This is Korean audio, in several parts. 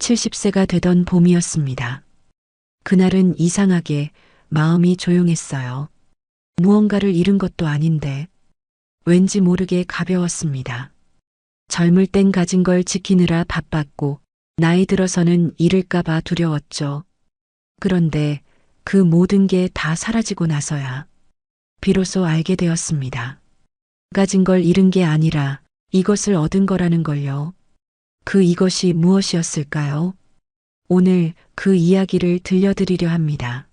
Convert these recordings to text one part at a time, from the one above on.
70세가 되던 봄이었습니다. 그날은 이상하게 마음이 조용했어요. 무언가를 잃은 것도 아닌데 왠지 모르게 가벼웠습니다. 젊을 땐 가진 걸 지키느라 바빴고 나이 들어서는 잃을까봐 두려웠죠. 그런데 그 모든 게 다 사라지고 나서야 비로소 알게 되었습니다. 가진 걸 잃은 게 아니라 이것을 얻은 거라는 걸요. 그 이것이 무엇이었을까요? 오늘 그 이야기를 들려드리려 합니다.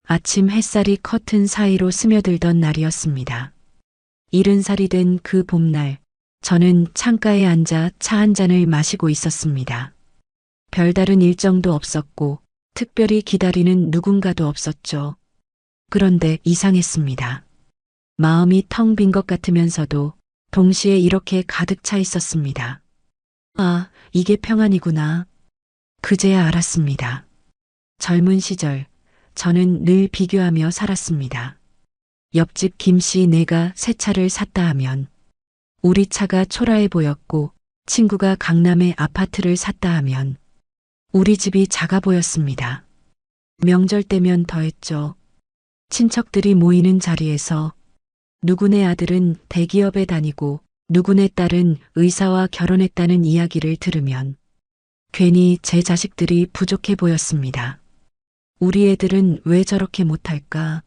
아침 햇살이 커튼 사이로 스며들던 날이었습니다. 70살이 된 그 봄날, 저는 창가에 앉아 차 한 잔을 마시고 있었습니다. 별다른 일정도 없었고 특별히 기다리는 누군가도 없었죠. 그런데 이상했습니다. 마음이 텅 빈 것 같으면서도 동시에 이렇게 가득 차 있었습니다. 아, 이게 평안이구나. 그제야 알았습니다. 젊은 시절 저는 늘 비교하며 살았습니다. 옆집 김씨 내가 새 차를 샀다 하면 우리 차가 초라해 보였고 친구가 강남에 아파트를 샀다 하면 우리 집이 작아 보였습니다. 명절 때면 더했죠. 친척들이 모이는 자리에서 누구네 아들은 대기업에 다니고 누구네 딸은 의사와 결혼했다는 이야기를 들으면 괜히 제 자식들이 부족해 보였습니다. 우리 애들은 왜 저렇게 못할까?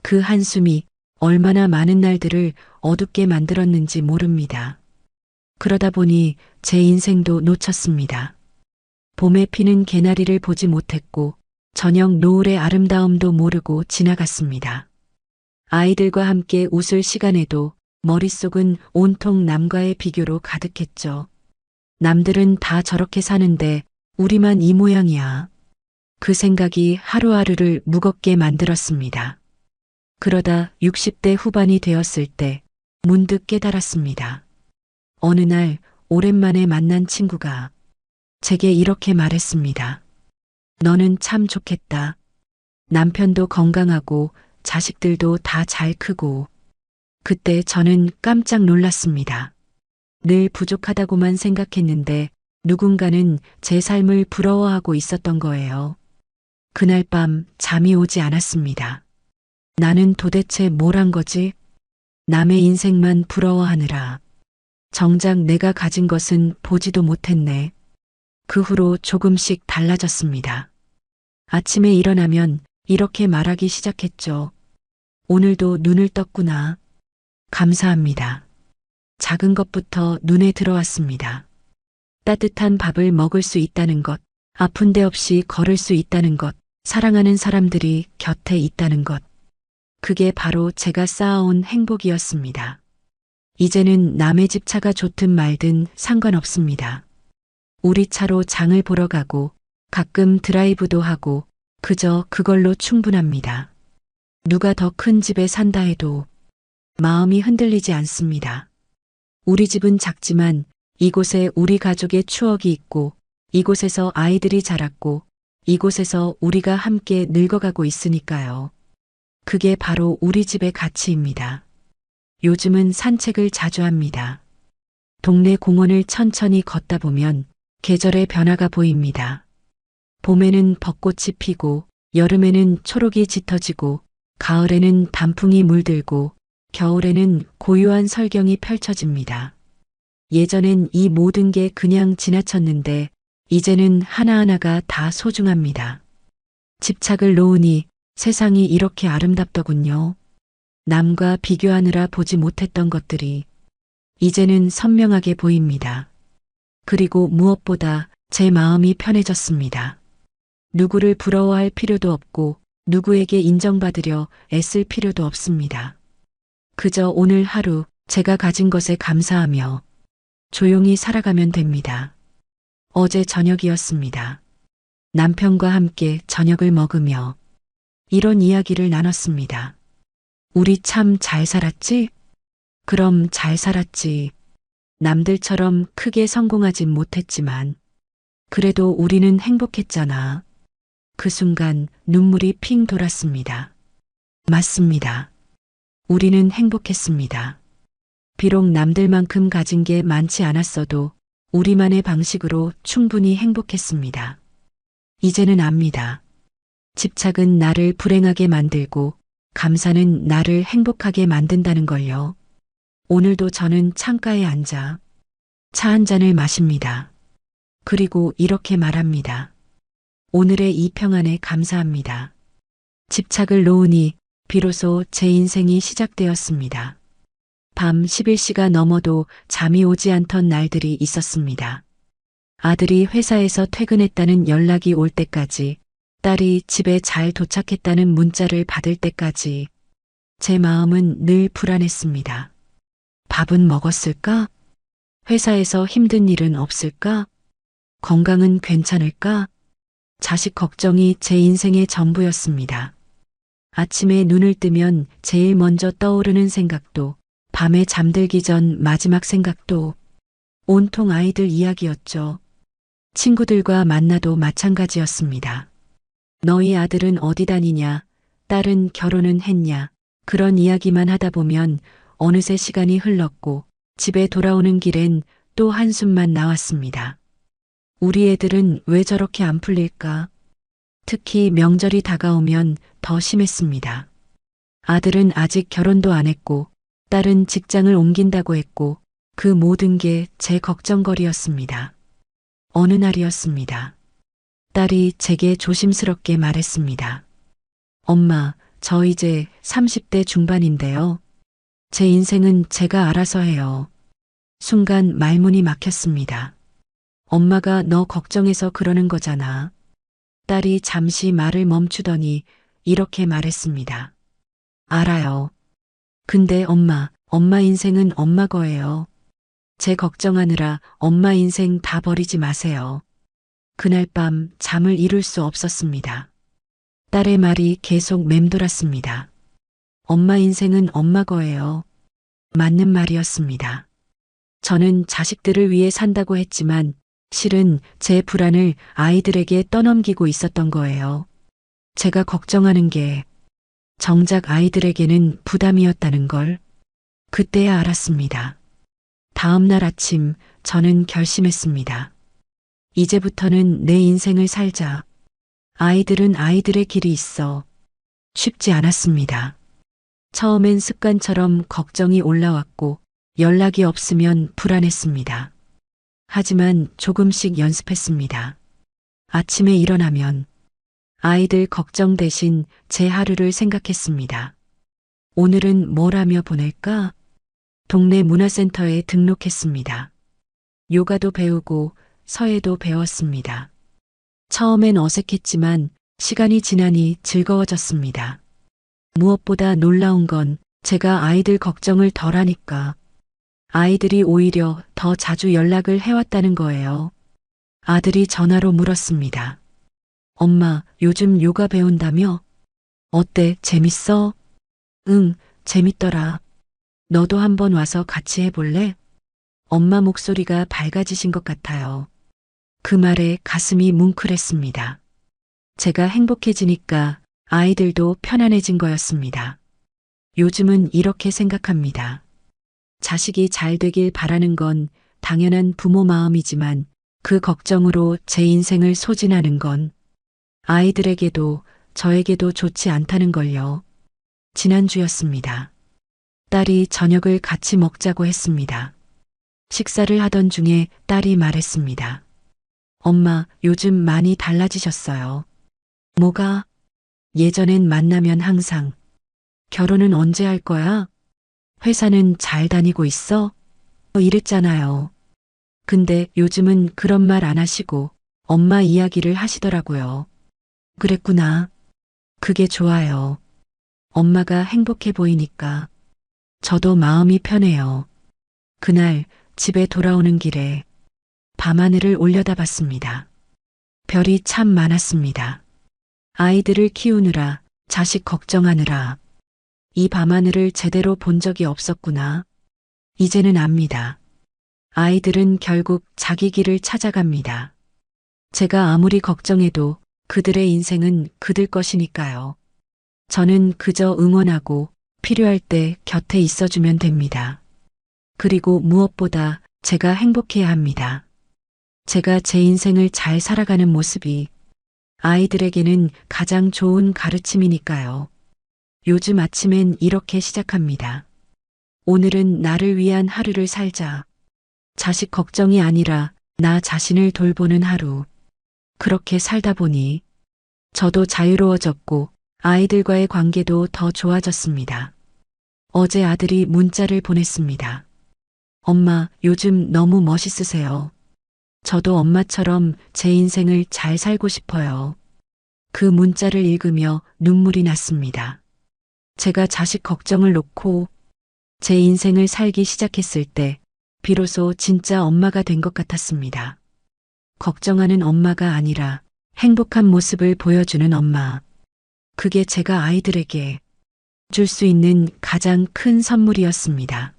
그 한숨이 얼마나 많은 날들을 어둡게 만들었는지 모릅니다. 그러다 보니 제 인생도 놓쳤습니다. 봄에 피는 개나리를 보지 못했고 저녁 노을의 아름다움도 모르고 지나갔습니다. 아이들과 함께 웃을 시간에도 머릿속은 온통 남과의 비교로 가득했죠. 남들은 다 저렇게 사는데 우리만 이 모양이야. 그 생각이 하루하루를 무겁게 만들었습니다. 그러다 60대 후반이 되었을 때 문득 깨달았습니다. 어느 날 오랜만에 만난 친구가 제게 이렇게 말했습니다. 너는 참 좋겠다. 남편도 건강하고 자식들도 다 잘 크고. 그때 저는 깜짝 놀랐습니다. 늘 부족하다고만 생각했는데 누군가는 제 삶을 부러워하고 있었던 거예요. 그날 밤 잠이 오지 않았습니다. 나는 도대체 뭘 한 거지? 남의 인생만 부러워하느라. 정작 내가 가진 것은 보지도 못했네. 그 후로 조금씩 달라졌습니다. 아침에 일어나면 이렇게 말하기 시작했죠. 오늘도 눈을 떴구나. 감사합니다. 작은 것부터 눈에 들어왔습니다. 따뜻한 밥을 먹을 수 있다는 것, 아픈 데 없이 걸을 수 있다는 것, 사랑하는 사람들이 곁에 있다는 것. 그게 바로 제가 쌓아온 행복이었습니다. 이제는 남의 집 차가 좋든 말든 상관없습니다. 우리 차로 장을 보러 가고 가끔 드라이브도 하고 그저 그걸로 충분합니다. 누가 더 큰 집에 산다 해도 마음이 흔들리지 않습니다. 우리 집은 작지만 이곳에 우리 가족의 추억이 있고 이곳에서 아이들이 자랐고 이곳에서 우리가 함께 늙어가고 있으니까요. 그게 바로 우리 집의 가치입니다. 요즘은 산책을 자주 합니다. 동네 공원을 천천히 걷다 보면 계절의 변화가 보입니다. 봄에는 벚꽃이 피고 여름에는 초록이 짙어지고 가을에는 단풍이 물들고 겨울에는 고요한 설경이 펼쳐집니다. 예전엔 이 모든 게 그냥 지나쳤는데 이제는 하나하나가 다 소중합니다. 집착을 놓으니 세상이 이렇게 아름답더군요. 남과 비교하느라 보지 못했던 것들이 이제는 선명하게 보입니다. 그리고 무엇보다 제 마음이 편해졌습니다. 누구를 부러워할 필요도 없고 누구에게 인정받으려 애쓸 필요도 없습니다. 그저 오늘 하루 제가 가진 것에 감사하며 조용히 살아가면 됩니다. 어제 저녁이었습니다. 남편과 함께 저녁을 먹으며 이런 이야기를 나눴습니다. 우리 참 잘 살았지? 그럼 잘 살았지. 남들처럼 크게 성공하진 못했지만 그래도 우리는 행복했잖아. 그 순간 눈물이 핑 돌았습니다. 맞습니다. 우리는 행복했습니다. 비록 남들만큼 가진 게 많지 않았어도 우리만의 방식으로 충분히 행복했습니다. 이제는 압니다. 집착은 나를 불행하게 만들고 감사는 나를 행복하게 만든다는 걸요. 오늘도 저는 창가에 앉아 차 한 잔을 마십니다. 그리고 이렇게 말합니다. 오늘의 이 평안에 감사합니다. 집착을 놓으니 비로소 제 인생이 시작되었습니다. 밤 11시가 넘어도 잠이 오지 않던 날들이 있었습니다. 아들이 회사에서 퇴근했다는 연락이 올 때까지, 딸이 집에 잘 도착했다는 문자를 받을 때까지 제 마음은 늘 불안했습니다. 밥은 먹었을까? 회사에서 힘든 일은 없을까? 건강은 괜찮을까? 자식 걱정이 제 인생의 전부였습니다. 아침에 눈을 뜨면 제일 먼저 떠오르는 생각도, 밤에 잠들기 전 마지막 생각도 온통 아이들 이야기였죠. 친구들과 만나도 마찬가지였습니다. 너희 아들은 어디 다니냐? 딸은 결혼은 했냐? 그런 이야기만 하다 보면 어느새 시간이 흘렀고 집에 돌아오는 길엔 또 한숨만 나왔습니다. 우리 애들은 왜 저렇게 안 풀릴까? 특히 명절이 다가오면 더 심했습니다. 아들은 아직 결혼도 안 했고 딸은 직장을 옮긴다고 했고 그 모든 게 제 걱정거리였습니다. 어느 날이었습니다. 딸이 제게 조심스럽게 말했습니다. 엄마, 저 이제 30대 중반인데요. 제 인생은 제가 알아서 해요. 순간 말문이 막혔습니다. 엄마가 너 걱정해서 그러는 거잖아. 딸이 잠시 말을 멈추더니 이렇게 말했습니다. 알아요. 근데 엄마 인생은 엄마 거예요. 제 걱정하느라 엄마 인생 다 버리지 마세요. 그날 밤 잠을 이룰 수 없었습니다. 딸의 말이 계속 맴돌았습니다. 엄마 인생은 엄마 거예요. 맞는 말이었습니다. 저는 자식들을 위해 산다고 했지만 실은 제 불안을 아이들에게 떠넘기고 있었던 거예요. 제가 걱정하는 게 정작 아이들에게는 부담이었다는 걸 그때야 알았습니다. 다음 날 아침 저는 결심했습니다. 이제부터는 내 인생을 살자. 아이들은 아이들의 길이 있어. 쉽지 않았습니다. 처음엔 습관처럼 걱정이 올라왔고 연락이 없으면 불안했습니다. 하지만 조금씩 연습했습니다. 아침에 일어나면 아이들 걱정 대신 제 하루를 생각했습니다. 오늘은 뭘 하며 보낼까? 동네 문화센터에 등록했습니다. 요가도 배우고 서예도 배웠습니다. 처음엔 어색했지만 시간이 지나니 즐거워졌습니다. 무엇보다 놀라운 건 제가 아이들 걱정을 덜 하니까 아이들이 오히려 더 자주 연락을 해왔다는 거예요. 아들이 전화로 물었습니다. 엄마, 요즘 요가 배운다며? 어때? 재밌어? 응, 재밌더라. 너도 한번 와서 같이 해볼래? 엄마 목소리가 밝아지신 것 같아요. 그 말에 가슴이 뭉클했습니다. 제가 행복해지니까 아이들도 편안해진 거였습니다. 요즘은 이렇게 생각합니다. 자식이 잘 되길 바라는 건 당연한 부모 마음이지만 그 걱정으로 제 인생을 소진하는 건 아이들에게도 저에게도 좋지 않다는 걸요. 지난주였습니다. 딸이 저녁을 같이 먹자고 했습니다. 식사를 하던 중에 딸이 말했습니다. 엄마, 요즘 많이 달라지셨어요. 뭐가? 예전엔 만나면 항상 결혼은 언제 할 거야? 회사는 잘 다니고 있어? 이랬잖아요. 근데 요즘은 그런 말 안 하시고 엄마 이야기를 하시더라고요. 그랬구나. 그게 좋아요. 엄마가 행복해 보이니까 저도 마음이 편해요. 그날 집에 돌아오는 길에 밤하늘을 올려다봤습니다. 별이 참 많았습니다. 아이들을 키우느라, 자식 걱정하느라 이 밤하늘을 제대로 본 적이 없었구나. 이제는 압니다. 아이들은 결국 자기 길을 찾아갑니다. 제가 아무리 걱정해도 그들의 인생은 그들 것이니까요. 저는 그저 응원하고 필요할 때 곁에 있어주면 됩니다. 그리고 무엇보다 제가 행복해야 합니다. 제가 제 인생을 잘 살아가는 모습이 아이들에게는 가장 좋은 가르침이니까요. 요즘 아침엔 이렇게 시작합니다. 오늘은 나를 위한 하루를 살자. 자식 걱정이 아니라 나 자신을 돌보는 하루. 그렇게 살다 보니 저도 자유로워졌고 아이들과의 관계도 더 좋아졌습니다. 어제 아들이 문자를 보냈습니다. 엄마, 요즘 너무 멋있으세요. 저도 엄마처럼 제 인생을 잘 살고 싶어요. 그 문자를 읽으며 눈물이 났습니다. 제가 자식 걱정을 놓고 제 인생을 살기 시작했을 때 비로소 진짜 엄마가 된 것 같았습니다. 걱정하는 엄마가 아니라 행복한 모습을 보여주는 엄마. 그게 제가 아이들에게 줄 수 있는 가장 큰 선물이었습니다.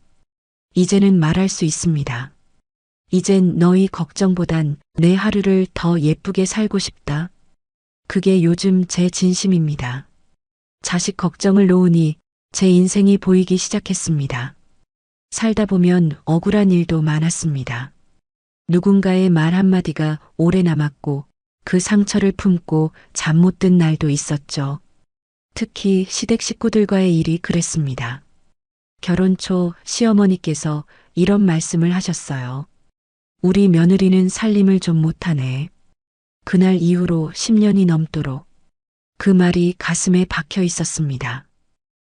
이제는 말할 수 있습니다. 이젠 너희 걱정보단 내 하루를 더 예쁘게 살고 싶다. 그게 요즘 제 진심입니다. 자식 걱정을 놓으니 제 인생이 보이기 시작했습니다. 살다 보면 억울한 일도 많았습니다. 누군가의 말 한마디가 오래 남았고 그 상처를 품고 잠 못 든 날도 있었죠. 특히 시댁 식구들과의 일이 그랬습니다. 결혼 초 시어머니께서 이런 말씀을 하셨어요. 우리 며느리는 살림을 좀 못하네. 그날 이후로 10년이 넘도록 그 말이 가슴에 박혀 있었습니다.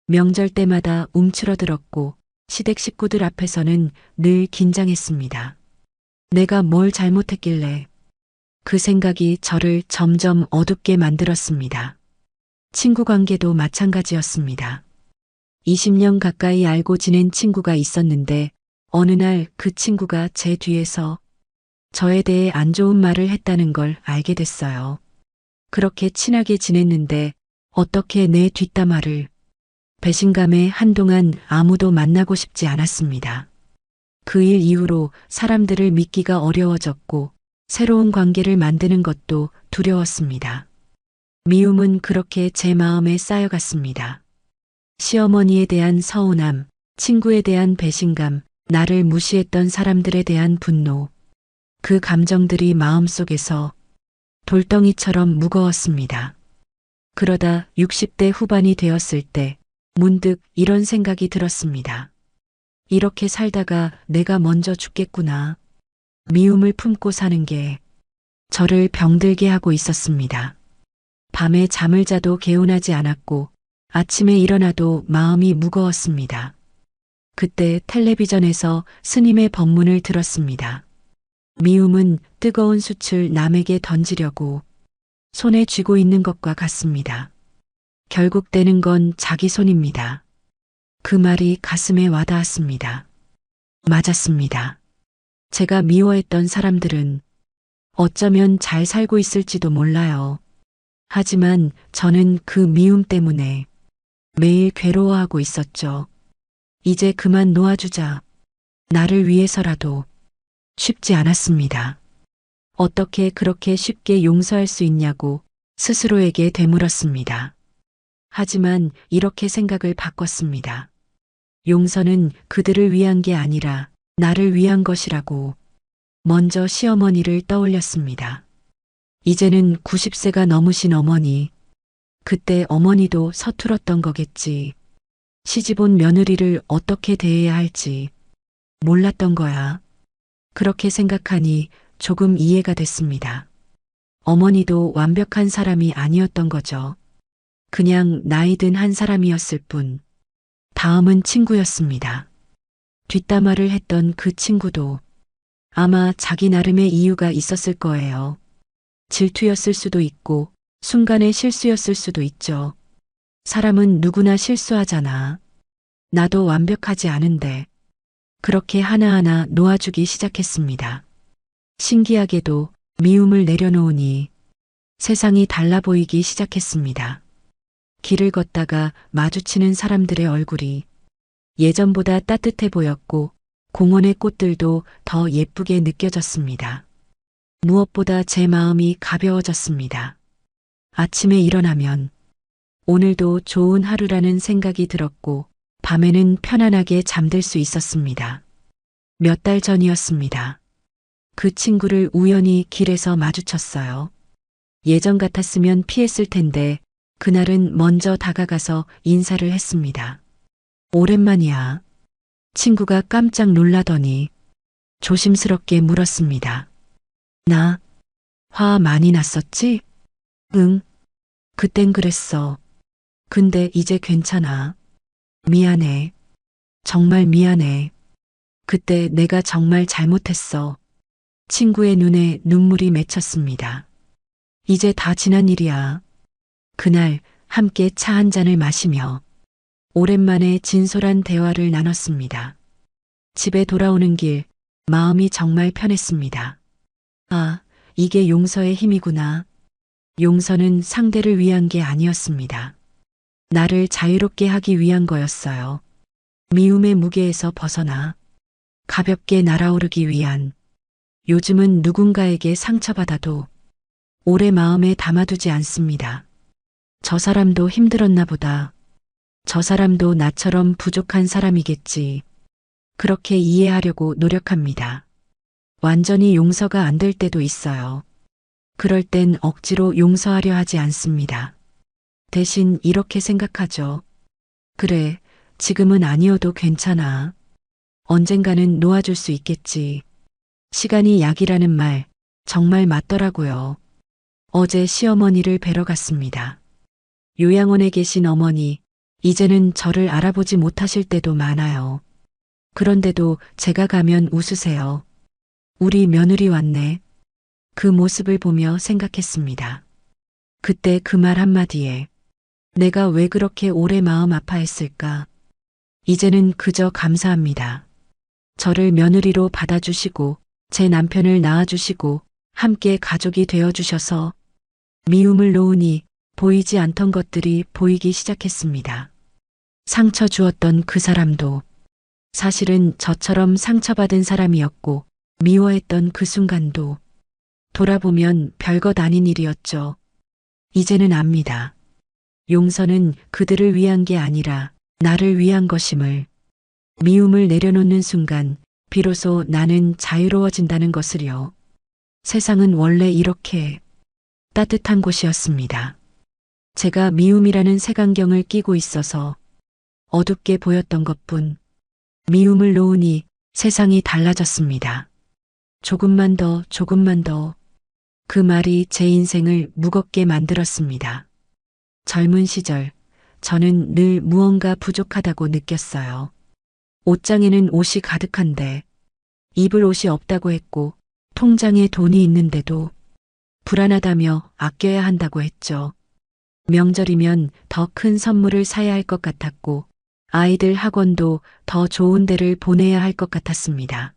명절 때마다 움츠러들었고 시댁 식구들 앞에서는 늘 긴장했습니다. 내가 뭘 잘못했길래 그 생각이 저를 점점 어둡게 만들었습니다. 친구 관계도 마찬가지였습니다. 20년 가까이 알고 지낸 친구가 있었는데 어느 날 그 친구가 제 뒤에서 저에 대해 안 좋은 말을 했다는 걸 알게 됐어요. 그렇게 친하게 지냈는데 어떻게 내 뒷담화를. 배신감에 한동안 아무도 만나고 싶지 않았습니다. 그 일 이후로 사람들을 믿기가 어려워졌고 새로운 관계를 만드는 것도 두려웠습니다. 미움은 그렇게 제 마음에 쌓여갔습니다. 시어머니에 대한 서운함, 친구에 대한 배신감, 나를 무시했던 사람들에 대한 분노. 그 감정들이 마음속에서 돌덩이처럼 무거웠습니다. 그러다 60대 후반이 되었을 때 문득 이런 생각이 들었습니다. 이렇게 살다가 내가 먼저 죽겠구나. 미움을 품고 사는 게 저를 병들게 하고 있었습니다. 밤에 잠을 자도 개운하지 않았고 아침에 일어나도 마음이 무거웠습니다. 그때 텔레비전에서 스님의 법문을 들었습니다. 미움은 뜨거운 숯을 남에게 던지려고 손에 쥐고 있는 것과 같습니다. 결국 떼는 건 자기 손입니다. 그 말이 가슴에 와닿았습니다. 맞았습니다. 제가 미워했던 사람들은 어쩌면 잘 살고 있을지도 몰라요. 하지만 저는 그 미움 때문에 매일 괴로워하고 있었죠. 이제 그만 놓아주자. 나를 위해서라도. 쉽지 않았습니다. 어떻게 그렇게 쉽게 용서할 수 있냐고 스스로에게 되물었습니다. 하지만 이렇게 생각을 바꿨습니다. 용서는 그들을 위한 게 아니라 나를 위한 것이라고. 먼저 시어머니를 떠올렸습니다. 이제는 90세가 넘으신 어머니. 그때 어머니도 서툴었던 거겠지. 시집온 며느리를 어떻게 대해야 할지 몰랐던 거야. 그렇게 생각하니 조금 이해가 됐습니다. 어머니도 완벽한 사람이 아니었던 거죠. 그냥 나이 든 한 사람이었을 뿐. 다음은 친구였습니다. 뒷담화를 했던 그 친구도 아마 자기 나름의 이유가 있었을 거예요. 질투였을 수도 있고 순간의 실수였을 수도 있죠. 사람은 누구나 실수하잖아. 나도 완벽하지 않은데. 그렇게 하나하나 놓아주기 시작했습니다. 신기하게도 미움을 내려놓으니 세상이 달라 보이기 시작했습니다. 길을 걷다가 마주치는 사람들의 얼굴이 예전보다 따뜻해 보였고 공원의 꽃들도 더 예쁘게 느껴졌습니다. 무엇보다 제 마음이 가벼워졌습니다. 아침에 일어나면 오늘도 좋은 하루라는 생각이 들었고 밤에는 편안하게 잠들 수 있었습니다. 몇 달 전이었습니다. 그 친구를 우연히 길에서 마주쳤어요. 예전 같았으면 피했을 텐데 그날은 먼저 다가가서 인사를 했습니다. 오랜만이야. 친구가 깜짝 놀라더니 조심스럽게 물었습니다. 나 화 많이 났었지? 응. 그땐 그랬어. 근데 이제 괜찮아. 미안해. 정말 미안해. 그때 내가 정말 잘못했어. 친구의 눈에 눈물이 맺혔습니다. 이제 다 지난 일이야. 그날 함께 차 한 잔을 마시며 오랜만에 진솔한 대화를 나눴습니다. 집에 돌아오는 길 마음이 정말 편했습니다. 아, 이게 용서의 힘이구나. 용서는 상대를 위한 게 아니었습니다. 나를 자유롭게 하기 위한 거였어요. 미움의 무게에서 벗어나 가볍게 날아오르기 위한. 요즘은 누군가에게 상처받아도 오래 마음에 담아두지 않습니다. 저 사람도 힘들었나 보다. 저 사람도 나처럼 부족한 사람이겠지. 그렇게 이해하려고 노력합니다. 완전히 용서가 안 될 때도 있어요. 그럴 땐 억지로 용서하려 하지 않습니다. 대신 이렇게 생각하죠. 그래, 지금은 아니어도 괜찮아. 언젠가는 놓아줄 수 있겠지. 시간이 약이라는 말 정말 맞더라고요. 어제 시어머니를 뵈러 갔습니다. 요양원에 계신 어머니, 이제는 저를 알아보지 못하실 때도 많아요. 그런데도 제가 가면 웃으세요. 우리 며느리 왔네. 그 모습을 보며 생각했습니다. 그때 그 말 한마디에 내가 왜 그렇게 오래 마음 아파했을까? 이제는 그저 감사합니다. 저를 며느리로 받아주시고 제 남편을 낳아주시고 함께 가족이 되어주셔서 미움을 놓으니 보이지 않던 것들이 보이기 시작했습니다. 상처 주었던 그 사람도 사실은 저처럼 상처받은 사람이었고 미워했던 그 순간도 돌아보면 별것 아닌 일이었죠. 이제는 압니다. 용서는 그들을 위한 게 아니라 나를 위한 것임을. 미움을 내려놓는 순간 비로소 나는 자유로워진다는 것을요. 세상은 원래 이렇게 따뜻한 곳이었습니다. 제가 미움이라는 색안경을 끼고 있어서 어둡게 보였던 것뿐. 미움을 놓으니 세상이 달라졌습니다. 조금만 더, 조금만 더. 그 말이 제 인생을 무겁게 만들었습니다. 젊은 시절, 저는 늘 무언가 부족하다고 느꼈어요. 옷장에는 옷이 가득한데 입을 옷이 없다고 했고 통장에 돈이 있는데도 불안하다며 아껴야 한다고 했죠. 명절이면 더 큰 선물을 사야 할 것 같았고 아이들 학원도 더 좋은 데를 보내야 할 것 같았습니다.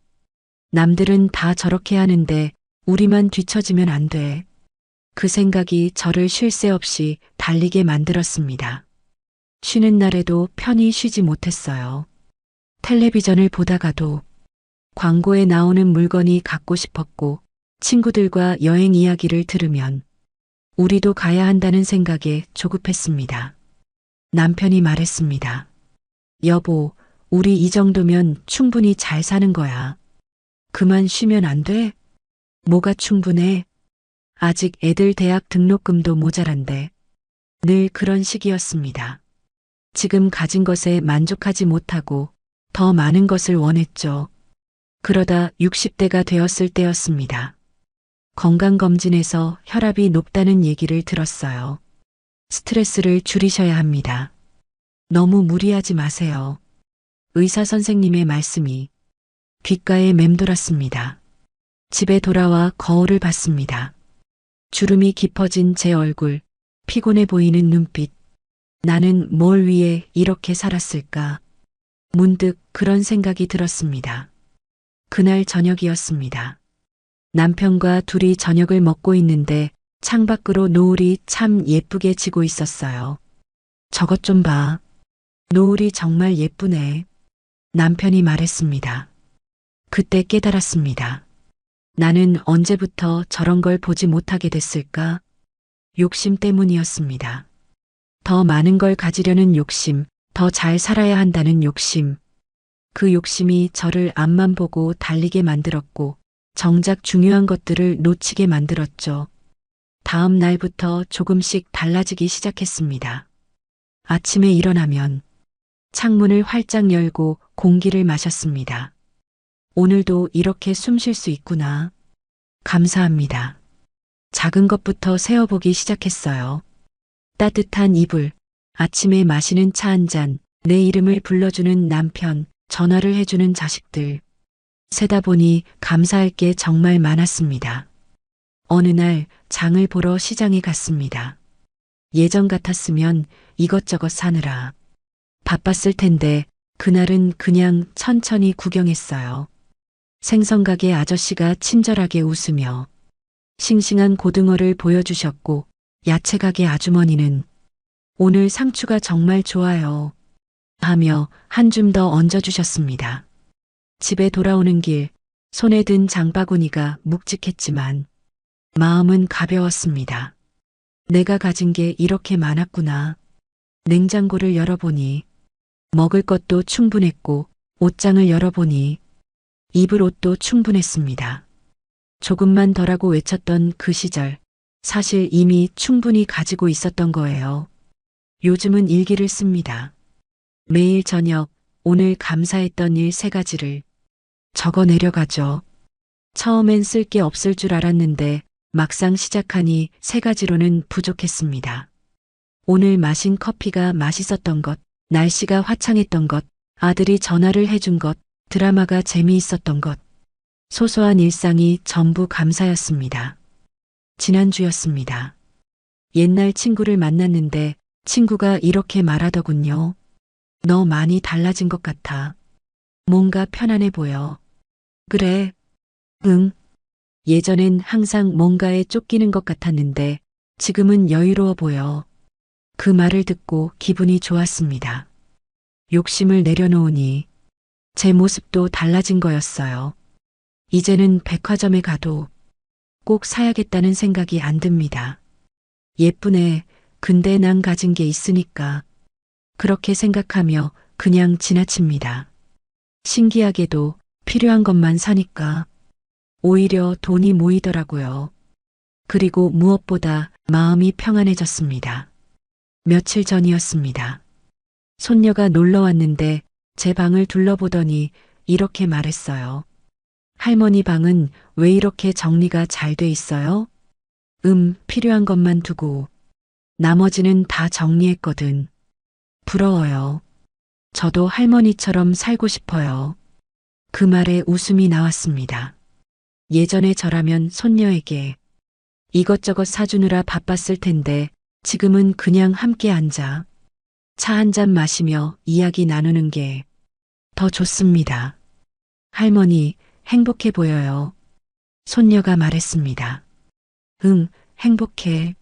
남들은 다 저렇게 하는데 우리만 뒤처지면 안 돼. 그 생각이 저를 쉴 새 없이 달리게 만들었습니다. 쉬는 날에도 편히 쉬지 못했어요. 텔레비전을 보다가도 광고에 나오는 물건이 갖고 싶었고 친구들과 여행 이야기를 들으면 우리도 가야 한다는 생각에 조급했습니다. 남편이 말했습니다. 여보, 우리 이 정도면 충분히 잘 사는 거야. 그만 쉬면 안 돼? 뭐가 충분해? 아직 애들 대학 등록금도 모자란데. 늘 그런 식이었습니다. 지금 가진 것에 만족하지 못하고 더 많은 것을 원했죠. 그러다 60대가 되었을 때였습니다. 건강검진에서 혈압이 높다는 얘기를 들었어요. 스트레스를 줄이셔야 합니다. 너무 무리하지 마세요. 의사 선생님의 말씀이 귓가에 맴돌았습니다. 집에 돌아와 거울을 봤습니다. 주름이 깊어진 제 얼굴, 피곤해 보이는 눈빛. 나는 뭘 위해 이렇게 살았을까? 문득 그런 생각이 들었습니다. 그날 저녁이었습니다. 남편과 둘이 저녁을 먹고 있는데 창밖으로 노을이 참 예쁘게 지고 있었어요. 저것 좀 봐. 노을이 정말 예쁘네. 남편이 말했습니다. 그때 깨달았습니다. 나는 언제부터 저런 걸 보지 못하게 됐을까? 욕심 때문이었습니다. 더 많은 걸 가지려는 욕심, 더 잘 살아야 한다는 욕심. 그 욕심이 저를 앞만 보고 달리게 만들었고 정작 중요한 것들을 놓치게 만들었죠. 다음 날부터 조금씩 달라지기 시작했습니다. 아침에 일어나면 창문을 활짝 열고 공기를 마셨습니다. 오늘도 이렇게 숨 쉴 수 있구나. 감사합니다. 작은 것부터 세어보기 시작했어요. 따뜻한 이불, 아침에 마시는 차 한 잔, 내 이름을 불러주는 남편, 전화를 해주는 자식들. 세다 보니 감사할 게 정말 많았습니다. 어느 날 장을 보러 시장에 갔습니다. 예전 같았으면 이것저것 사느라 바빴을 텐데 그날은 그냥 천천히 구경했어요. 생선가게 아저씨가 친절하게 웃으며 싱싱한 고등어를 보여주셨고 야채가게 아주머니는 오늘 상추가 정말 좋아요 하며 한 줌 더 얹어주셨습니다. 집에 돌아오는 길 손에 든 장바구니가 묵직했지만 마음은 가벼웠습니다. 내가 가진 게 이렇게 많았구나. 냉장고를 열어보니 먹을 것도 충분했고 옷장을 열어보니 입을 옷도 충분했습니다. 조금만 덜하고 외쳤던 그 시절, 사실 이미 충분히 가지고 있었던 거예요. 요즘은 일기를 씁니다. 매일 저녁 오늘 감사했던 일 3가지를 적어 내려가죠. 처음엔 쓸 게 없을 줄 알았는데 막상 시작하니 3가지로는 부족했습니다. 오늘 마신 커피가 맛있었던 것, 날씨가 화창했던 것, 아들이 전화를 해준 것, 드라마가 재미있었던 것. 소소한 일상이 전부 감사였습니다. 지난주였습니다. 옛날 친구를 만났는데 친구가 이렇게 말하더군요. 너 많이 달라진 것 같아. 뭔가 편안해 보여. 그래. 응. 예전엔 항상 뭔가에 쫓기는 것 같았는데 지금은 여유로워 보여. 그 말을 듣고 기분이 좋았습니다. 욕심을 내려놓으니 제 모습도 달라진 거였어요. 이제는 백화점에 가도 꼭 사야겠다는 생각이 안 듭니다. 예쁘네. 근데 난 가진 게 있으니까. 그렇게 생각하며 그냥 지나칩니다. 신기하게도 필요한 것만 사니까 오히려 돈이 모이더라고요. 그리고 무엇보다 마음이 평안해졌습니다. 며칠 전이었습니다. 손녀가 놀러 왔는데 제 방을 둘러보더니 이렇게 말했어요. 할머니 방은 왜 이렇게 정리가 잘 돼 있어요? 필요한 것만 두고 나머지는 다 정리했거든. 부러워요. 저도 할머니처럼 살고 싶어요. 그 말에 웃음이 나왔습니다. 예전에 저라면 손녀에게 이것저것 사주느라 바빴을 텐데 지금은 그냥 함께 앉아 차 한 잔 마시며 이야기 나누는 게 더 좋습니다. 할머니, 행복해 보여요. 손녀가 말했습니다. 응, 행복해.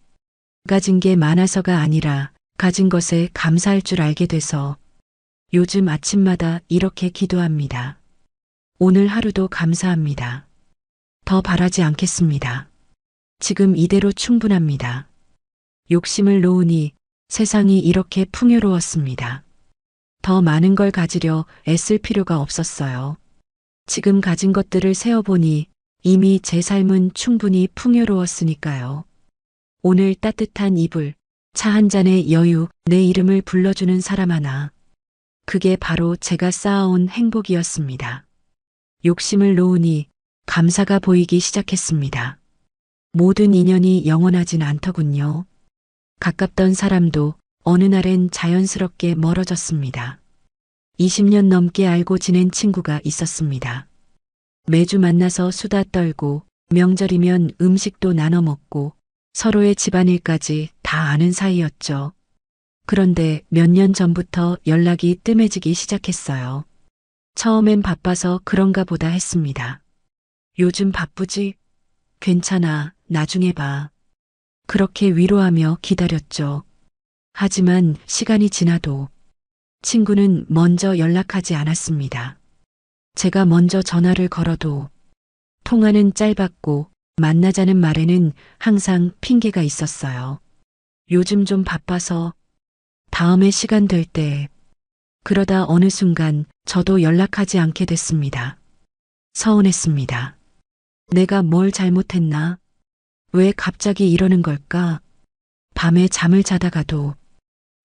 가진 게 많아서가 아니라 가진 것에 감사할 줄 알게 돼서 요즘 아침마다 이렇게 기도합니다. 오늘 하루도 감사합니다. 더 바라지 않겠습니다. 지금 이대로 충분합니다. 욕심을 놓으니 세상이 이렇게 풍요로웠습니다. 더 많은 걸 가지려 애쓸 필요가 없었어요. 지금 가진 것들을 세어보니 이미 제 삶은 충분히 풍요로웠으니까요. 오늘 따뜻한 이불, 차 한 잔의 여유, 내 이름을 불러주는 사람 하나. 그게 바로 제가 쌓아온 행복이었습니다. 욕심을 놓으니 감사가 보이기 시작했습니다. 모든 인연이 영원하진 않더군요. 가깝던 사람도 어느 날엔 자연스럽게 멀어졌습니다. 20년 넘게 알고 지낸 친구가 있었습니다. 매주 만나서 수다 떨고 명절이면 음식도 나눠 먹고 서로의 집안일까지 다 아는 사이였죠. 그런데 몇 년 전부터 연락이 뜸해지기 시작했어요. 처음엔 바빠서 그런가 보다 했습니다. 요즘 바쁘지? 괜찮아, 나중에 봐. 그렇게 위로하며 기다렸죠. 하지만 시간이 지나도 친구는 먼저 연락하지 않았습니다. 제가 먼저 전화를 걸어도 통화는 짧았고 만나자는 말에는 항상 핑계가 있었어요. 요즘 좀 바빠서 다음에 시간 될 때 그러다 어느 순간 저도 연락하지 않게 됐습니다. 서운했습니다. 내가 뭘 잘못했나? 왜 갑자기 이러는 걸까? 밤에 잠을 자다가도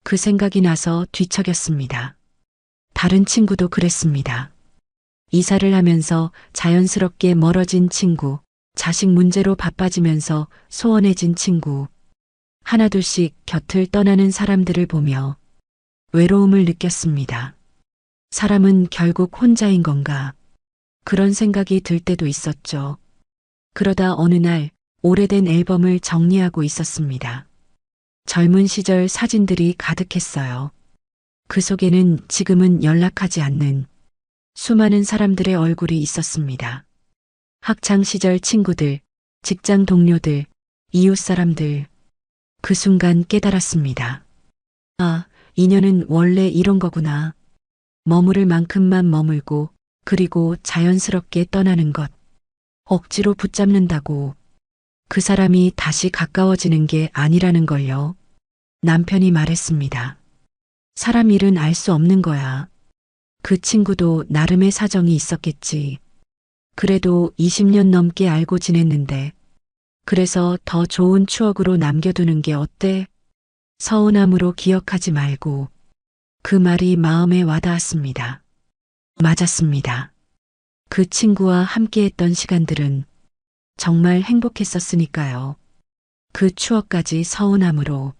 그 생각이 나서 뒤척였습니다. 다른 친구도 그랬습니다. 이사를 하면서 자연스럽게 멀어진 친구, 자식 문제로 바빠지면서 소원해진 친구, 하나둘씩 곁을 떠나는 사람들을 보며 외로움을 느꼈습니다. 사람은 결국 혼자인 건가? 그런 생각이 들 때도 있었죠. 그러다 어느 날 오래된 앨범을 정리하고 있었습니다. 젊은 시절 사진들이 가득했어요. 그 속에는 지금은 연락하지 않는 수많은 사람들의 얼굴이 있었습니다. 학창 시절 친구들, 직장 동료들, 이웃 사람들. 그 순간 깨달았습니다. 아, 인연은 원래 이런 거구나. 머무를 만큼만 머물고 그리고 자연스럽게 떠나는 것. 억지로 붙잡는다고 그 사람이 다시 가까워지는 게 아니라는 걸요. 남편이 말했습니다. 사람 일은 알 수 없는 거야. 그 친구도 나름의 사정이 있었겠지. 그래도 20년 넘게 알고 지냈는데 그래서 더 좋은 추억으로 남겨두는 게 어때? 서운함으로 기억하지 말고. 그 말이 마음에 와닿았습니다. 맞았습니다. 그 친구와 함께했던 시간들은 정말 행복했었으니까요. 그 추억까지 서운함으로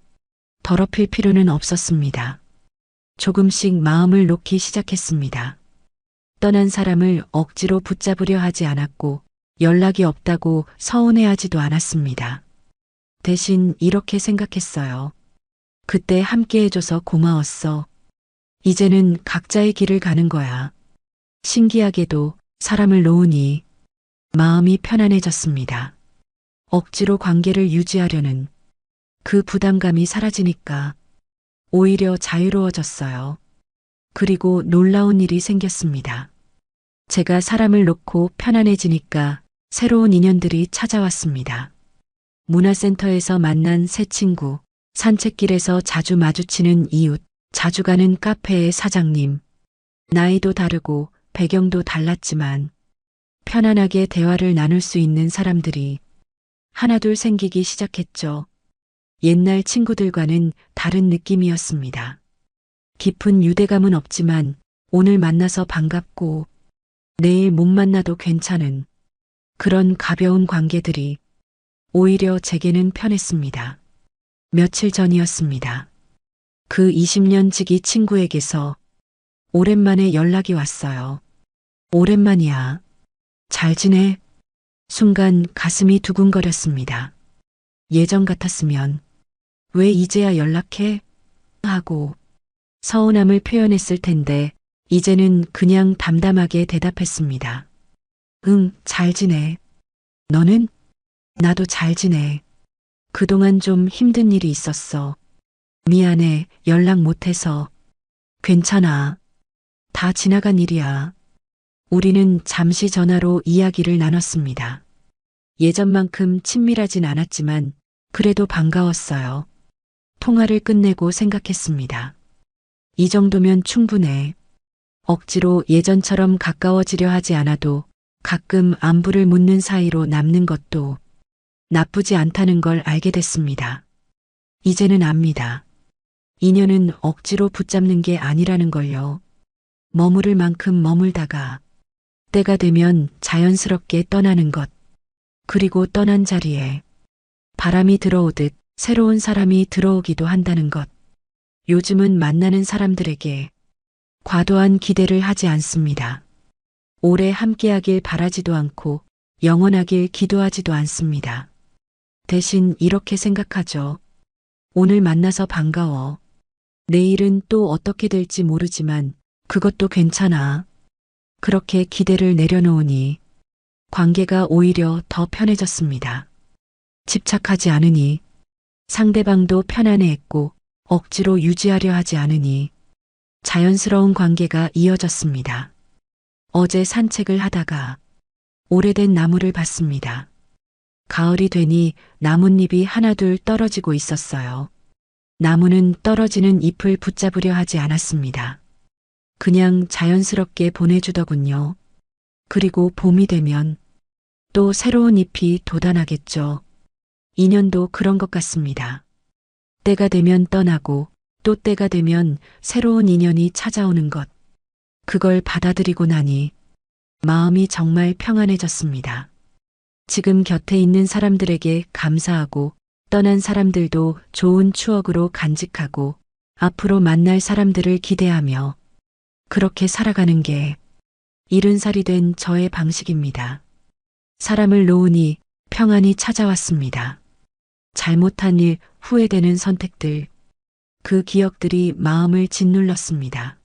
더럽힐 필요는 없었습니다. 조금씩 마음을 놓기 시작했습니다. 떠난 사람을 억지로 붙잡으려 하지 않았고 연락이 없다고 서운해하지도 않았습니다. 대신 이렇게 생각했어요. 그때 함께해줘서 고마웠어. 이제는 각자의 길을 가는 거야. 신기하게도 사람을 놓으니 마음이 편안해졌습니다. 억지로 관계를 유지하려는 그 부담감이 사라지니까 오히려 자유로워졌어요. 그리고 놀라운 일이 생겼습니다. 제가 사람을 놓고 편안해지니까 새로운 인연들이 찾아왔습니다. 문화센터에서 만난 새 친구, 산책길에서 자주 마주치는 이웃, 자주 가는 카페의 사장님. 나이도 다르고 배경도 달랐지만 편안하게 대화를 나눌 수 있는 사람들이 하나둘 생기기 시작했죠. 옛날 친구들과는 다른 느낌이었습니다. 깊은 유대감은 없지만 오늘 만나서 반갑고 내일 못 만나도 괜찮은 그런 가벼운 관계들이 오히려 제게는 편했습니다. 며칠 전이었습니다. 그 20년 지기 친구에게서 오랜만에 연락이 왔어요. 오랜만이야. 잘 지내? 순간 가슴이 두근거렸습니다. 예전 같았으면 왜 이제야 연락해? 하고 서운함을 표현했을 텐데 이제는 그냥 담담하게 대답했습니다. 응, 잘 지내. 너는? 나도 잘 지내. 그동안 좀 힘든 일이 있었어. 미안해, 연락 못해서. 괜찮아. 다 지나간 일이야. 우리는 잠시 전화로 이야기를 나눴습니다. 예전만큼 친밀하진 않았지만 그래도 반가웠어요. 통화를 끝내고 생각했습니다. 이 정도면 충분해. 억지로 예전처럼 가까워지려 하지 않아도 가끔 안부를 묻는 사이로 남는 것도 나쁘지 않다는 걸 알게 됐습니다. 이제는 압니다. 인연은 억지로 붙잡는 게 아니라는 걸요. 머무를 만큼 머물다가 때가 되면 자연스럽게 떠나는 것. 그리고 떠난 자리에 바람이 들어오듯 새로운 사람이 들어오기도 한다는 것. 요즘은 만나는 사람들에게 과도한 기대를 하지 않습니다. 오래 함께하길 바라지도 않고 영원하길 기도하지도 않습니다. 대신 이렇게 생각하죠. 오늘 만나서 반가워. 내일은 또 어떻게 될지 모르지만 그것도 괜찮아. 그렇게 기대를 내려놓으니 관계가 오히려 더 편해졌습니다. 집착하지 않으니 상대방도 편안해했고 억지로 유지하려 하지 않으니 자연스러운 관계가 이어졌습니다. 어제 산책을 하다가 오래된 나무를 봤습니다. 가을이 되니 나뭇잎이 하나둘 떨어지고 있었어요. 나무는 떨어지는 잎을 붙잡으려 하지 않았습니다. 그냥 자연스럽게 보내주더군요. 그리고 봄이 되면 또 새로운 잎이 돋아나겠죠. 인연도 그런 것 같습니다. 때가 되면 떠나고 또 때가 되면 새로운 인연이 찾아오는 것. 그걸 받아들이고 나니 마음이 정말 평안해졌습니다. 지금 곁에 있는 사람들에게 감사하고 떠난 사람들도 좋은 추억으로 간직하고 앞으로 만날 사람들을 기대하며 그렇게 살아가는 게 70살이 된 저의 방식입니다. 사람을 놓으니 평안이 찾아왔습니다. 잘못한 일, 후회되는 선택들, 그 기억들이 마음을 짓눌렀습니다.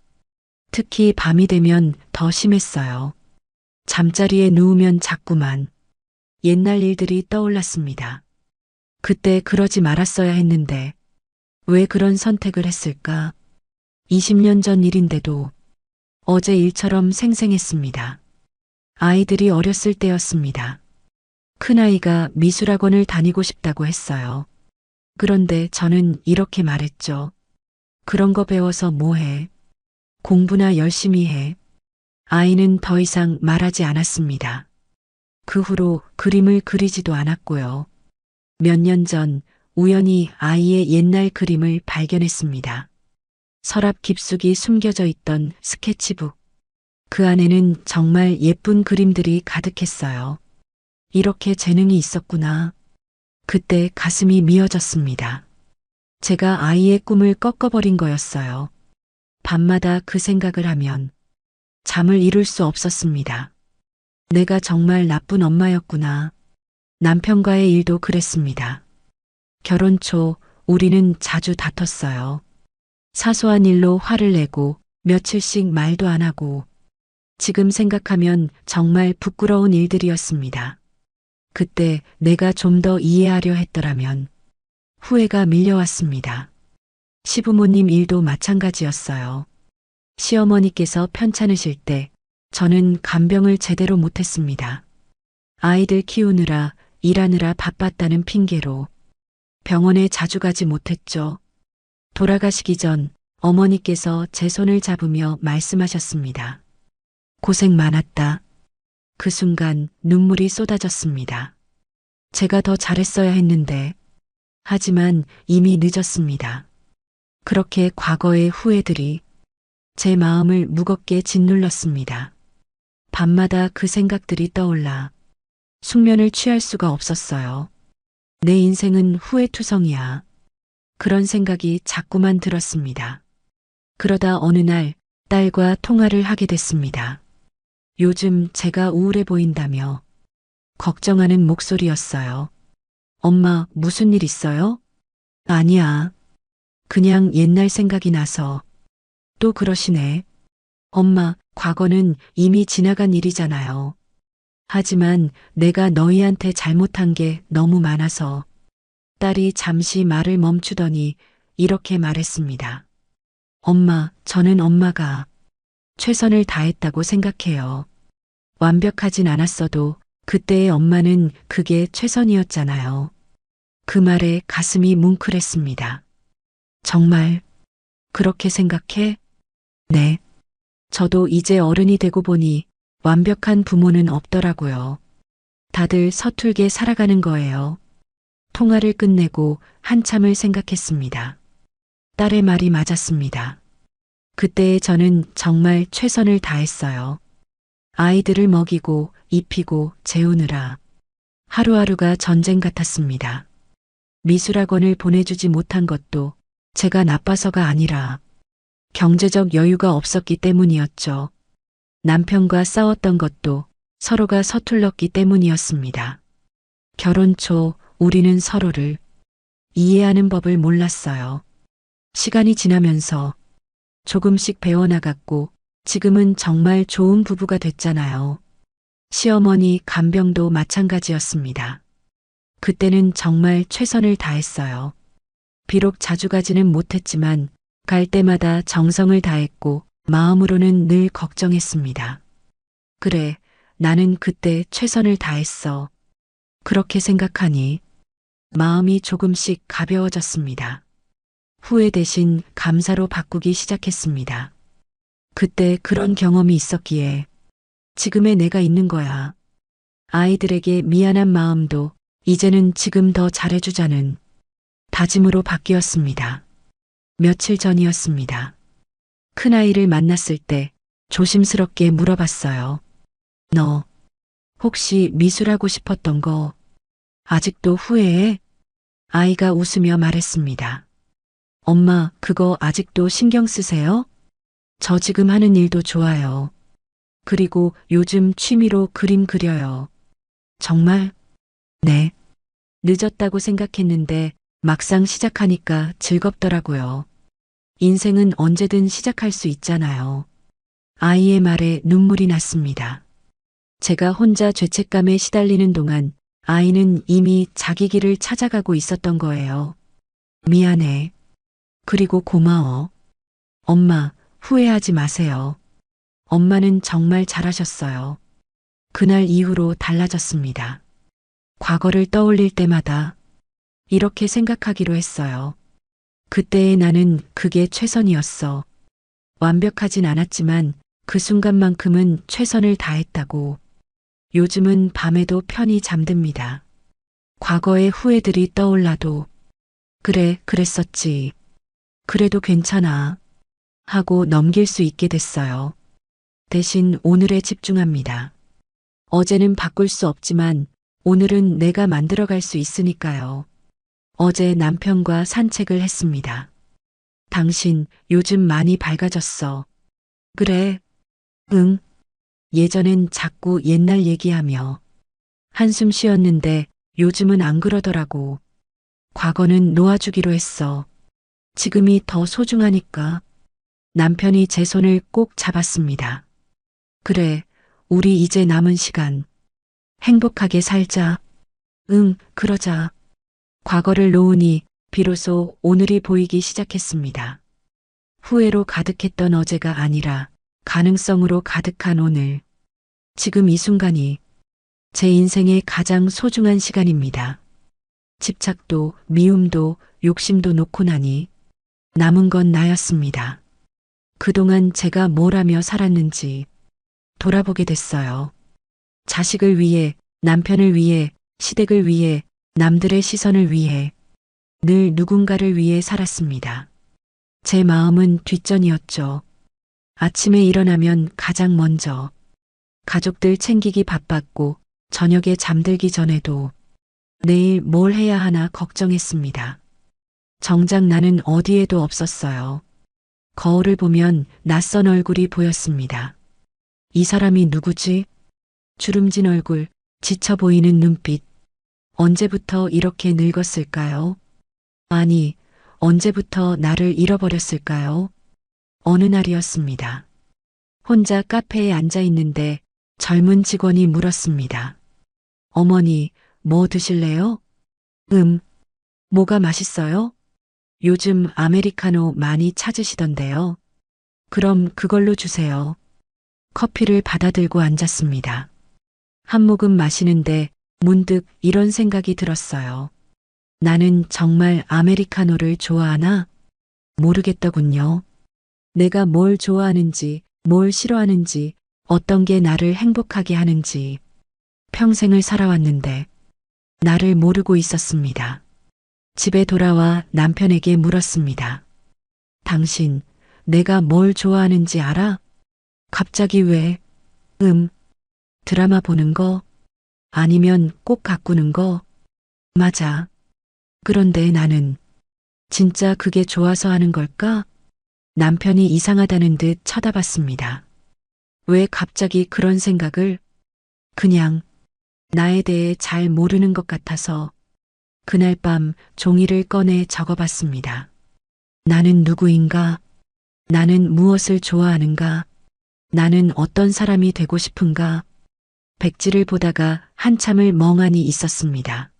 특히 밤이 되면 더 심했어요. 잠자리에 누우면 자꾸만 옛날 일들이 떠올랐습니다. 그때 그러지 말았어야 했는데 왜 그런 선택을 했을까? 20년 전 일인데도 어제 일처럼 생생했습니다. 아이들이 어렸을 때였습니다. 큰아이가 미술학원을 다니고 싶다고 했어요. 그런데 저는 이렇게 말했죠. 그런 거 배워서 뭐 해? 공부나 열심히 해. 아이는 더 이상 말하지 않았습니다. 그 후로 그림을 그리지도 않았고요. 몇 년 전 우연히 아이의 옛날 그림을 발견했습니다. 서랍 깊숙이 숨겨져 있던 스케치북. 그 안에는 정말 예쁜 그림들이 가득했어요. 이렇게 재능이 있었구나. 그때 가슴이 미어졌습니다. 제가 아이의 꿈을 꺾어버린 거였어요. 밤마다 그 생각을 하면 잠을 이룰 수 없었습니다. 내가 정말 나쁜 엄마였구나. 남편과의 일도 그랬습니다. 결혼 초 우리는 자주 다퉜어요. 사소한 일로 화를 내고 며칠씩 말도 안 하고 지금 생각하면 정말 부끄러운 일들이었습니다. 그때 내가 좀 더 이해하려 했더라면 후회가 밀려왔습니다. 시부모님 일도 마찬가지였어요. 시어머니께서 편찮으실 때 저는 간병을 제대로 못했습니다. 아이들 키우느라 일하느라 바빴다는 핑계로 병원에 자주 가지 못했죠. 돌아가시기 전 어머니께서 제 손을 잡으며 말씀하셨습니다. 고생 많았다. 그 순간 눈물이 쏟아졌습니다. 제가 더 잘했어야 했는데, 하지만 이미 늦었습니다. 그렇게 과거의 후회들이 제 마음을 무겁게 짓눌렀습니다. 밤마다 그 생각들이 떠올라 숙면을 취할 수가 없었어요. 내 인생은 후회투성이야. 그런 생각이 자꾸만 들었습니다. 그러다 어느 날 딸과 통화를 하게 됐습니다. 요즘 제가 우울해 보인다며 걱정하는 목소리였어요. 엄마, 무슨 일 있어요? 아니야. 그냥 옛날 생각이 나서. 또 그러시네. 엄마, 과거는 이미 지나간 일이잖아요. 하지만 내가 너희한테 잘못한 게 너무 많아서. 딸이 잠시 말을 멈추더니 이렇게 말했습니다. 엄마, 저는 엄마가 최선을 다했다고 생각해요. 완벽하진 않았어도 그때의 엄마는 그게 최선이었잖아요. 그 말에 가슴이 뭉클했습니다. 정말 그렇게 생각해? 네. 저도 이제 어른이 되고 보니 완벽한 부모는 없더라고요. 다들 서툴게 살아가는 거예요. 통화를 끝내고 한참을 생각했습니다. 딸의 말이 맞았습니다. 그때의 저는 정말 최선을 다했어요. 아이들을 먹이고 입히고 재우느라 하루하루가 전쟁 같았습니다. 미술학원을 보내주지 못한 것도 제가 나빠서가 아니라 경제적 여유가 없었기 때문이었죠. 남편과 싸웠던 것도 서로가 서툴렀기 때문이었습니다. 결혼 초 우리는 서로를 이해하는 법을 몰랐어요. 시간이 지나면서 조금씩 배워나갔고 지금은 정말 좋은 부부가 됐잖아요. 시어머니 간병도 마찬가지였습니다. 그때는 정말 최선을 다했어요. 비록 자주 가지는 못했지만 갈 때마다 정성을 다했고 마음으로는 늘 걱정했습니다. 그래, 나는 그때 최선을 다했어. 그렇게 생각하니 마음이 조금씩 가벼워졌습니다. 후회 대신 감사로 바꾸기 시작했습니다. 그때 그런 경험이 있었기에 지금의 내가 있는 거야. 아이들에게 미안한 마음도 이제는 지금 더 잘해주자는 다짐으로 바뀌었습니다. 며칠 전이었습니다. 큰아이를 만났을 때 조심스럽게 물어봤어요. 너 혹시 미술하고 싶었던 거 아직도 후회해? 아이가 웃으며 말했습니다. 엄마, 그거 아직도 신경 쓰세요? 저 지금 하는 일도 좋아요. 그리고 요즘 취미로 그림 그려요. 정말? 네. 늦었다고 생각했는데 막상 시작하니까 즐겁더라고요. 인생은 언제든 시작할 수 있잖아요. 아이의 말에 눈물이 났습니다. 제가 혼자 죄책감에 시달리는 동안 아이는 이미 자기 길을 찾아가고 있었던 거예요. 미안해. 그리고 고마워. 엄마, 후회하지 마세요. 엄마는 정말 잘하셨어요. 그날 이후로 달라졌습니다. 과거를 떠올릴 때마다 이렇게 생각하기로 했어요. 그때의 나는 그게 최선이었어. 완벽하진 않았지만 그 순간만큼은 최선을 다했다고. 요즘은 밤에도 편히 잠듭니다. 과거의 후회들이 떠올라도 그래, 그랬었지. 그래도 괜찮아. 하고 넘길 수 있게 됐어요. 대신 오늘에 집중합니다. 어제는 바꿀 수 없지만 오늘은 내가 만들어갈 수 있으니까요. 어제 남편과 산책을 했습니다. 당신 요즘 많이 밝아졌어. 그래? 응. 예전엔 자꾸 옛날 얘기하며 한숨 쉬었는데 요즘은 안 그러더라고. 과거는 놓아주기로 했어. 지금이 더 소중하니까. 남편이 제 손을 꼭 잡았습니다. 그래, 우리 이제 남은 시간 행복하게 살자. 응, 그러자. 과거를 놓으니 비로소 오늘이 보이기 시작했습니다. 후회로 가득했던 어제가 아니라 가능성으로 가득한 오늘. 지금 이 순간이 제 인생의 가장 소중한 시간입니다. 집착도, 미움도, 욕심도 놓고 나니 남은 건 나였습니다. 그동안 제가 뭘 하며 살았는지 돌아보게 됐어요. 자식을 위해, 남편을 위해, 시댁을 위해, 남들의 시선을 위해, 늘 누군가를 위해 살았습니다. 제 마음은 뒷전이었죠. 아침에 일어나면 가장 먼저 가족들 챙기기 바빴고 저녁에 잠들기 전에도 내일 뭘 해야 하나 걱정했습니다. 정작 나는 어디에도 없었어요. 거울을 보면 낯선 얼굴이 보였습니다. 이 사람이 누구지? 주름진 얼굴, 지쳐 보이는 눈빛. 언제부터 이렇게 늙었을까요? 아니, 언제부터 나를 잃어버렸을까요? 어느 날이었습니다. 혼자 카페에 앉아 있는데 젊은 직원이 물었습니다. 어머니, 뭐 드실래요? 뭐가 맛있어요? 요즘 아메리카노 많이 찾으시던데요. 그럼 그걸로 주세요. 커피를 받아들고 앉았습니다. 한 모금 마시는데 문득 이런 생각이 들었어요. 나는 정말 아메리카노를 좋아하나? 모르겠더군요. 내가 뭘 좋아하는지, 뭘 싫어하는지, 어떤 게 나를 행복하게 하는지 평생을 살아왔는데 나를 모르고 있었습니다. 집에 돌아와 남편에게 물었습니다. 당신, 내가 뭘 좋아하는지 알아? 갑자기 왜? 드라마 보는 거? 아니면 꼭 가꾸는 거? 맞아. 그런데 나는 진짜 그게 좋아서 하는 걸까? 남편이 이상하다는 듯 쳐다봤습니다. 왜 갑자기 그런 생각을? 그냥 나에 대해 잘 모르는 것 같아서 그날 밤 종이를 꺼내 적어봤습니다. 나는 누구인가? 나는 무엇을 좋아하는가? 나는 어떤 사람이 되고 싶은가? 백지를 보다가 한참을 멍하니 있었습니다.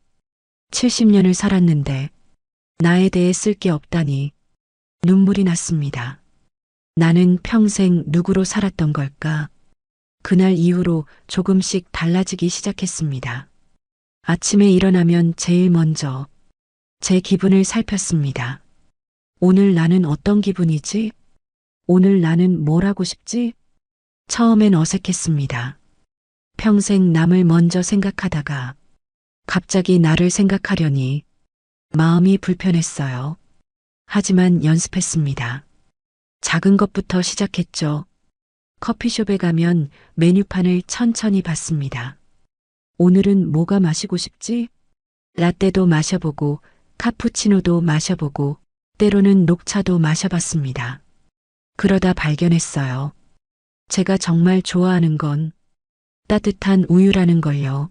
70년을 살았는데 나에 대해 쓸 게 없다니 눈물이 났습니다. 나는 평생 누구로 살았던 걸까? 그날 이후로 조금씩 달라지기 시작했습니다. 아침에 일어나면 제일 먼저 제 기분을 살폈습니다. 오늘 나는 어떤 기분이지? 오늘 나는 뭘 하고 싶지? 처음엔 어색했습니다. 평생 남을 먼저 생각하다가 갑자기 나를 생각하려니 마음이 불편했어요. 하지만 연습했습니다. 작은 것부터 시작했죠. 커피숍에 가면 메뉴판을 천천히 봤습니다. 오늘은 뭐가 마시고 싶지? 라떼도 마셔보고 카푸치노도 마셔보고 때로는 녹차도 마셔봤습니다. 그러다 발견했어요. 제가 정말 좋아하는 건 따뜻한 우유라는 걸요.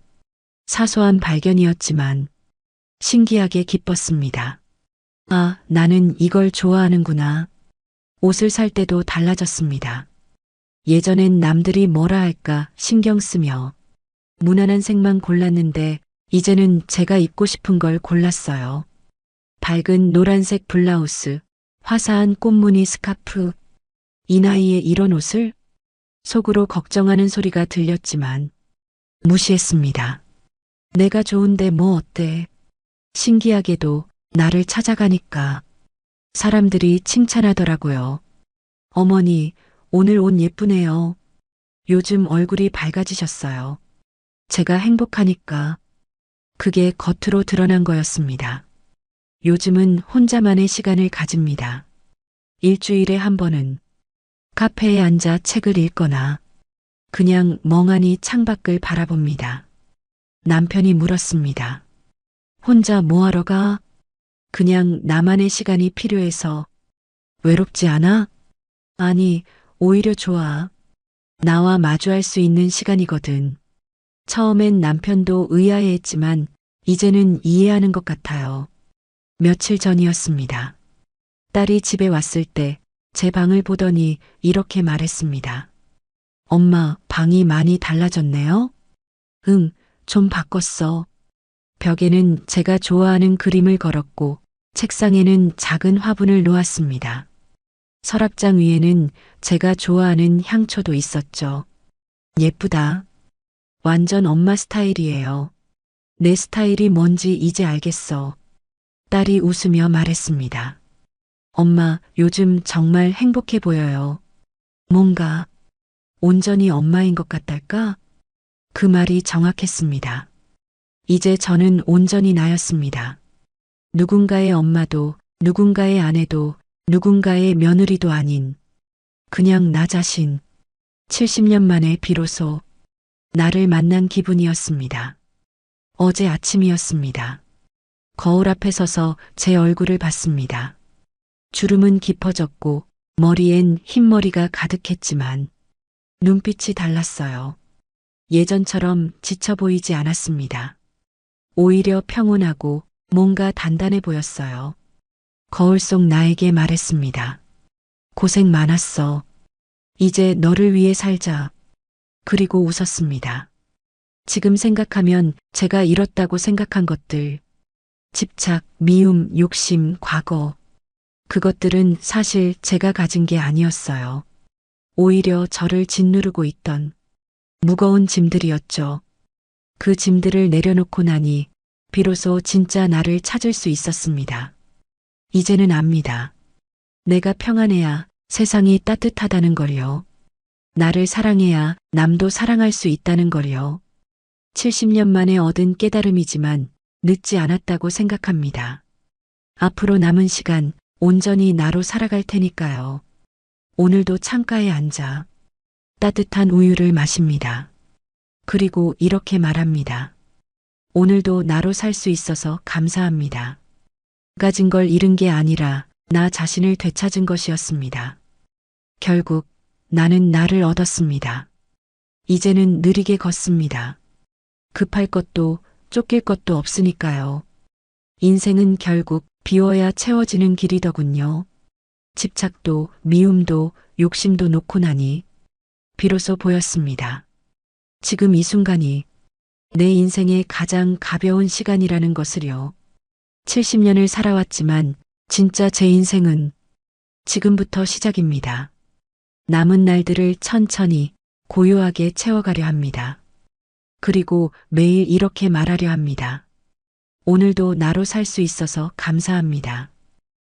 사소한 발견이었지만 신기하게 기뻤습니다. 아, 나는 이걸 좋아하는구나. 옷을 살 때도 달라졌습니다. 예전엔 남들이 뭐라 할까 신경 쓰며 무난한 색만 골랐는데 이제는 제가 입고 싶은 걸 골랐어요. 밝은 노란색 블라우스, 화사한 꽃무늬 스카프. 이 나이에 이런 옷을? 속으로 걱정하는 소리가 들렸지만 무시했습니다. 내가 좋은데 뭐 어때? 신기하게도 나를 찾아가니까 사람들이 칭찬하더라고요. 어머니, 오늘 옷 예쁘네요. 요즘 얼굴이 밝아지셨어요. 제가 행복하니까 그게 겉으로 드러난 거였습니다. 요즘은 혼자만의 시간을 가집니다. 일주일에 한 번은 카페에 앉아 책을 읽거나 그냥 멍하니 창밖을 바라봅니다. 남편이 물었습니다. 혼자 뭐하러 가? 그냥 나만의 시간이 필요해서. 외롭지 않아? 아니, 오히려 좋아. 나와 마주할 수 있는 시간이거든. 처음엔 남편도 의아해했지만 이제는 이해하는 것 같아요. 며칠 전이었습니다. 딸이 집에 왔을 때 제 방을 보더니 이렇게 말했습니다. 엄마, 방이 많이 달라졌네요? 응, 좀 바꿨어. 벽에는 제가 좋아하는 그림을 걸었고 책상에는 작은 화분을 놓았습니다. 서랍장 위에는 제가 좋아하는 향초도 있었죠. 예쁘다. 완전 엄마 스타일이에요. 내 스타일이 뭔지 이제 알겠어. 딸이 웃으며 말했습니다. 엄마, 요즘 정말 행복해 보여요. 뭔가 온전히 엄마인 것 같달까? 그 말이 정확했습니다. 이제 저는 온전히 나였습니다. 누군가의 엄마도, 누군가의 아내도, 누군가의 며느리도 아닌 그냥 나 자신. 70년 만에 비로소 나를 만난 기분이었습니다. 어제 아침이었습니다. 거울 앞에 서서 제 얼굴을 봤습니다. 주름은 깊어졌고 머리엔 흰머리가 가득했지만 눈빛이 달랐어요. 예전처럼 지쳐 보이지 않았습니다. 오히려 평온하고 뭔가 단단해 보였어요. 거울 속 나에게 말했습니다. 고생 많았어. 이제 너를 위해 살자. 그리고 웃었습니다. 지금 생각하면 제가 잃었다고 생각한 것들, 집착, 미움, 욕심, 과거, 그것들은 사실 제가 가진 게 아니었어요. 오히려 저를 짓누르고 있던 무거운 짐들이었죠. 그 짐들을 내려놓고 나니 비로소 진짜 나를 찾을 수 있었습니다. 이제는 압니다. 내가 평안해야 세상이 따뜻하다는 걸요. 나를 사랑해야 남도 사랑할 수 있다는 걸요. 70년 만에 얻은 깨달음이지만 늦지 않았다고 생각합니다. 앞으로 남은 시간 온전히 나로 살아갈 테니까요. 오늘도 창가에 앉아 따뜻한 우유를 마십니다. 그리고 이렇게 말합니다. 오늘도 나로 살 수 있어서 감사합니다. 가진 걸 잃은 게 아니라 나 자신을 되찾은 것이었습니다. 결국 나는 나를 얻었습니다. 이제는 느리게 걷습니다. 급할 것도 쫓길 것도 없으니까요. 인생은 결국 비워야 채워지는 길이더군요. 집착도 미움도 욕심도 놓고 나니 비로소 보였습니다. 지금 이 순간이 내 인생의 가장 가벼운 시간이라는 것을요. 70년을 살아왔지만 진짜 제 인생은 지금부터 시작입니다. 남은 날들을 천천히 고요하게 채워가려 합니다. 그리고 매일 이렇게 말하려 합니다. 오늘도 나로 살 수 있어서 감사합니다.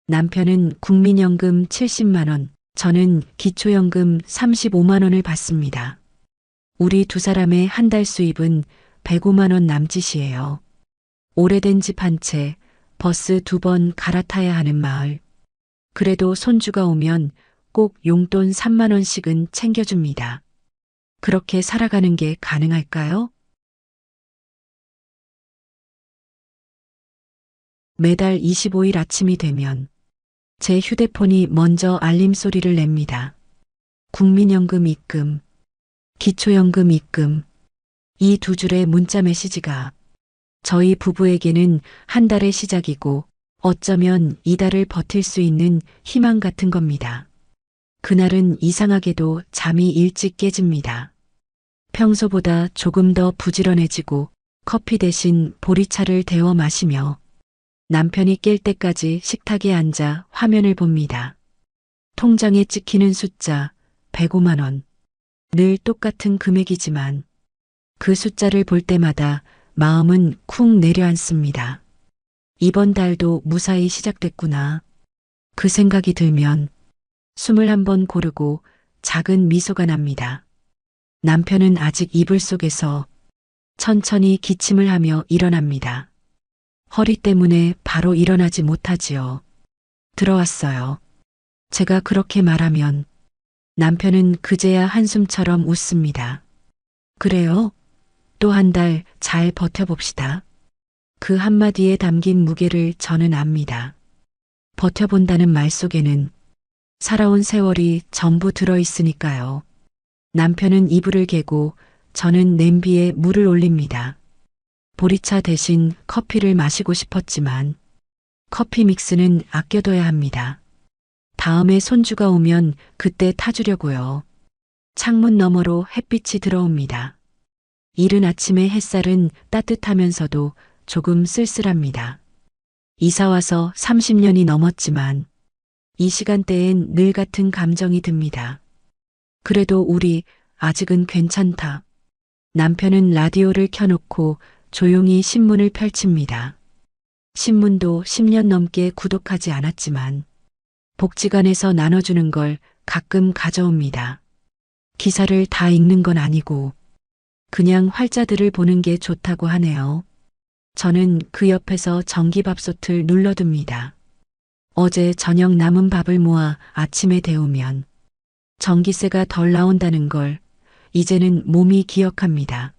남편은 국민연금 70만 원, 저는 기초연금 35만 원을 받습니다. 우리 두 사람의 한 달 수입은 105만 원 남짓이에요. 오래된 집 한 채, 버스 2번 갈아타야 하는 마을. 그래도 손주가 오면 꼭 용돈 3만 원씩은 챙겨줍니다. 그렇게 살아가는 게 가능할까요? 매달 25일 아침이 되면 제 휴대폰이 먼저 알림 소리를 냅니다. 국민연금 입금, 기초연금 입금, 이 두 줄의 문자 메시지가 저희 부부에게는 한 달의 시작이고 어쩌면 이달을 버틸 수 있는 희망 같은 겁니다. 그날은 이상하게도 잠이 일찍 깨집니다. 평소보다 조금 더 부지런해지고 커피 대신 보리차를 데워 마시며 남편이 깰 때까지 식탁에 앉아 화면을 봅니다. 통장에 찍히는 숫자 105만 원. 늘 똑같은 금액이지만 그 숫자를 볼 때마다 마음은 쿵 내려앉습니다. 이번 달도 무사히 시작됐구나. 그 생각이 들면 숨을 한번 고르고 작은 미소가 납니다. 남편은 아직 이불 속에서 천천히 기침을 하며 일어납니다. 허리 때문에 바로 일어나지 못하지요. 들어왔어요. 제가 그렇게 말하면 남편은 그제야 한숨처럼 웃습니다. 그래요? 또 한 달 잘 버텨봅시다. 그 한마디에 담긴 무게를 저는 압니다. 버텨본다는 말 속에는 살아온 세월이 전부 들어있으니까요. 남편은 이불을 개고 저는 냄비에 물을 올립니다. 보리차 대신 커피를 마시고 싶었지만 커피 믹스는 아껴둬야 합니다. 다음에 손주가 오면 그때 타주려고요. 창문 너머로 햇빛이 들어옵니다. 이른 아침의 햇살은 따뜻하면서도 조금 쓸쓸합니다. 이사와서 30년이 넘었지만 이 시간대엔 늘 같은 감정이 듭니다. 그래도 우리 아직은 괜찮다. 남편은 라디오를 켜놓고 조용히 신문을 펼칩니다. 신문도 10년 넘게 구독하지 않았지만 복지관에서 나눠주는 걸 가끔 가져옵니다. 기사를 다 읽는 건 아니고 그냥 활자들을 보는 게 좋다고 하네요. 저는 그 옆에서 전기밥솥을 눌러둡니다. 어제 저녁 남은 밥을 모아 아침에 데우면 전기세가 덜 나온다는 걸 이제는 몸이 기억합니다.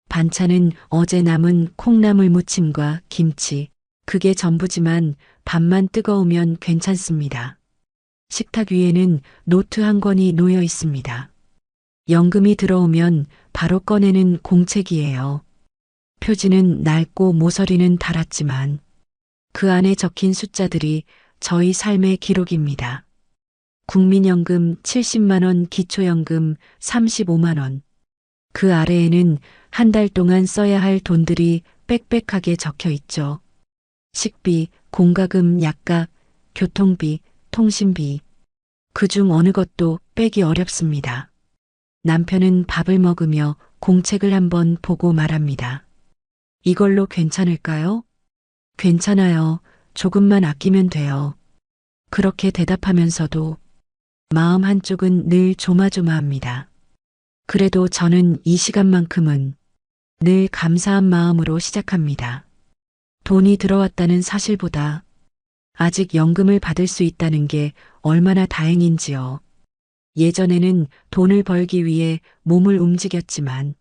반찬은 어제 남은 콩나물 무침과 김치, 그게 전부지만 밥만 뜨거우면 괜찮습니다. 식탁 위에는 노트 한 권이 놓여 있습니다. 연금이 들어오면 바로 꺼내는 공책이에요. 표지는 낡고 모서리는 닳았지만 그 안에 적힌 숫자들이 저희 삶의 기록입니다. 국민연금 70만 원, 기초연금 35만 원. 그 아래에는 한 달 동안 써야 할 돈들이 빽빽하게 적혀 있죠. 식비, 공과금, 약값, 교통비, 통신비. 그중 어느 것도 빼기 어렵습니다. 남편은 밥을 먹으며 공책을 한번 보고 말합니다. 이걸로 괜찮을까요? 괜찮아요. 조금만 아끼면 돼요. 그렇게 대답하면서도 마음 한쪽은 늘 조마조마합니다. 그래도 저는 이 시간만큼은 늘 감사한 마음으로 시작합니다. 돈이 들어왔다는 사실보다 아직 연금을 받을 수 있다는 게 얼마나 다행인지요. 예전에는 돈을 벌기 위해 몸을 움직였지만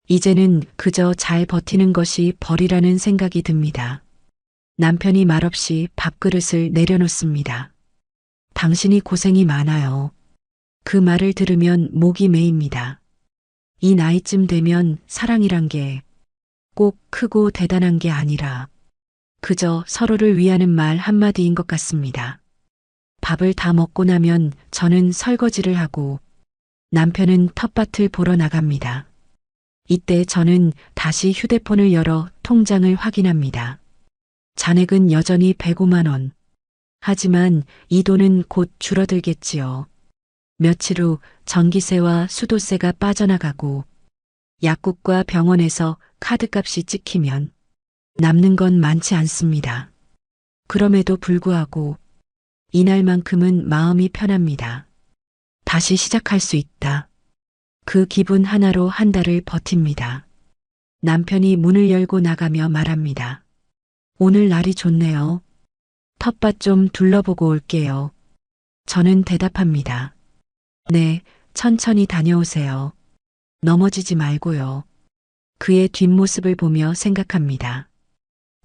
이제는 그저 잘 버티는 것이 벌이라는 생각이 듭니다. 남편이 말없이 밥그릇을 내려놓습니다. 당신이 고생이 많아요. 그 말을 들으면 목이 메입니다. 이 나이쯤 되면 사랑이란 게 꼭 크고 대단한 게 아니라 그저 서로를 위하는 말 한마디인 것 같습니다. 밥을 다 먹고 나면 저는 설거지를 하고 남편은 텃밭을 보러 나갑니다. 이때 저는 다시 휴대폰을 열어 통장을 확인합니다. 잔액은 여전히 105만 원. 하지만 이 돈은 곧 줄어들겠지요. 며칠 후 전기세와 수도세가 빠져나가고 약국과 병원에서 카드값이 찍히면 남는 건 많지 않습니다. 그럼에도 불구하고 이날만큼은 마음이 편합니다. 다시 시작할 수 있다. 그 기분 하나로 한 달을 버팁니다. 남편이 문을 열고 나가며 말합니다. 오늘 날이 좋네요. 텃밭 좀 둘러보고 올게요. 저는 대답합니다. 네, 천천히 다녀오세요. 넘어지지 말고요. 그의 뒷모습을 보며 생각합니다.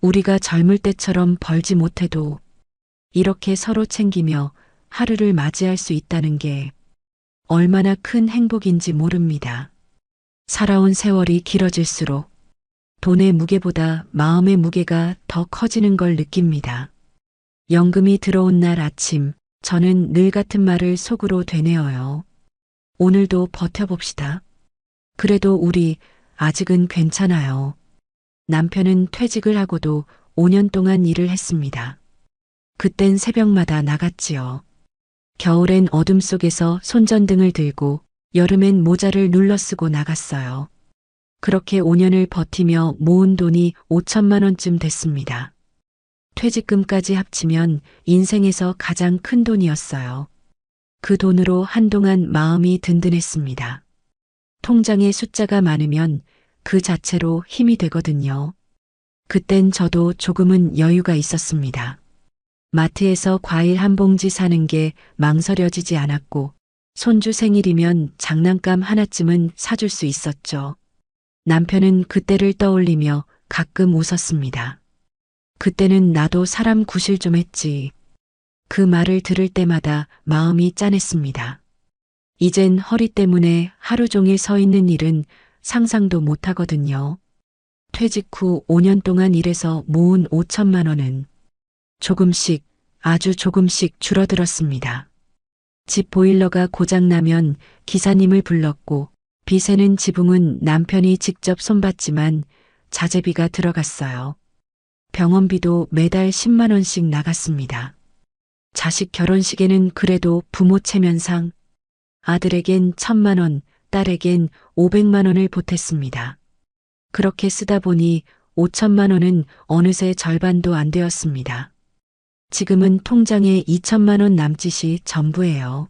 우리가 젊을 때처럼 벌지 못해도 이렇게 서로 챙기며 하루를 맞이할 수 있다는 게 얼마나 큰 행복인지 모릅니다. 살아온 세월이 길어질수록 돈의 무게보다 마음의 무게가 더 커지는 걸 느낍니다. 연금이 들어온 날 아침, 저는 늘 같은 말을 속으로 되뇌어요. 오늘도 버텨봅시다. 그래도 우리 아직은 괜찮아요. 남편은 퇴직을 하고도 5년 동안 일을 했습니다. 그땐 새벽마다 나갔지요. 겨울엔 어둠 속에서 손전등을 들고 여름엔 모자를 눌러 쓰고 나갔어요. 그렇게 5년을 버티며 모은 돈이 5천만 원쯤 됐습니다. 퇴직금까지 합치면 인생에서 가장 큰 돈이었어요. 그 돈으로 한동안 마음이 든든했습니다. 통장에 숫자가 많으면 그 자체로 힘이 되거든요. 그땐 저도 조금은 여유가 있었습니다. 마트에서 과일 한 봉지 사는 게 망설여지지 않았고 손주 생일이면 장난감 하나쯤은 사줄 수 있었죠. 남편은 그때를 떠올리며 가끔 웃었습니다. 그때는 나도 사람 구실 좀 했지. 그 말을 들을 때마다 마음이 짠했습니다. 이젠 허리 때문에 하루 종일 서 있는 일은 상상도 못 하거든요. 퇴직 후 5년 동안 일해서 모은 5천만 원은 조금씩, 아주 조금씩 줄어들었습니다. 집 보일러가 고장나면 기사님을 불렀고 비새는 지붕은 남편이 직접 손봤지만 자재비가 들어갔어요. 병원비도 매달 10만 원씩 나갔습니다. 자식 결혼식에는 그래도 부모 체면상 아들에겐 1,000만 원, 딸에겐 500만 원을 보탰습니다. 그렇게 쓰다 보니 5천만 원은 어느새 절반도 안 되었습니다. 지금은 통장에 2천만 원 남짓이 전부예요.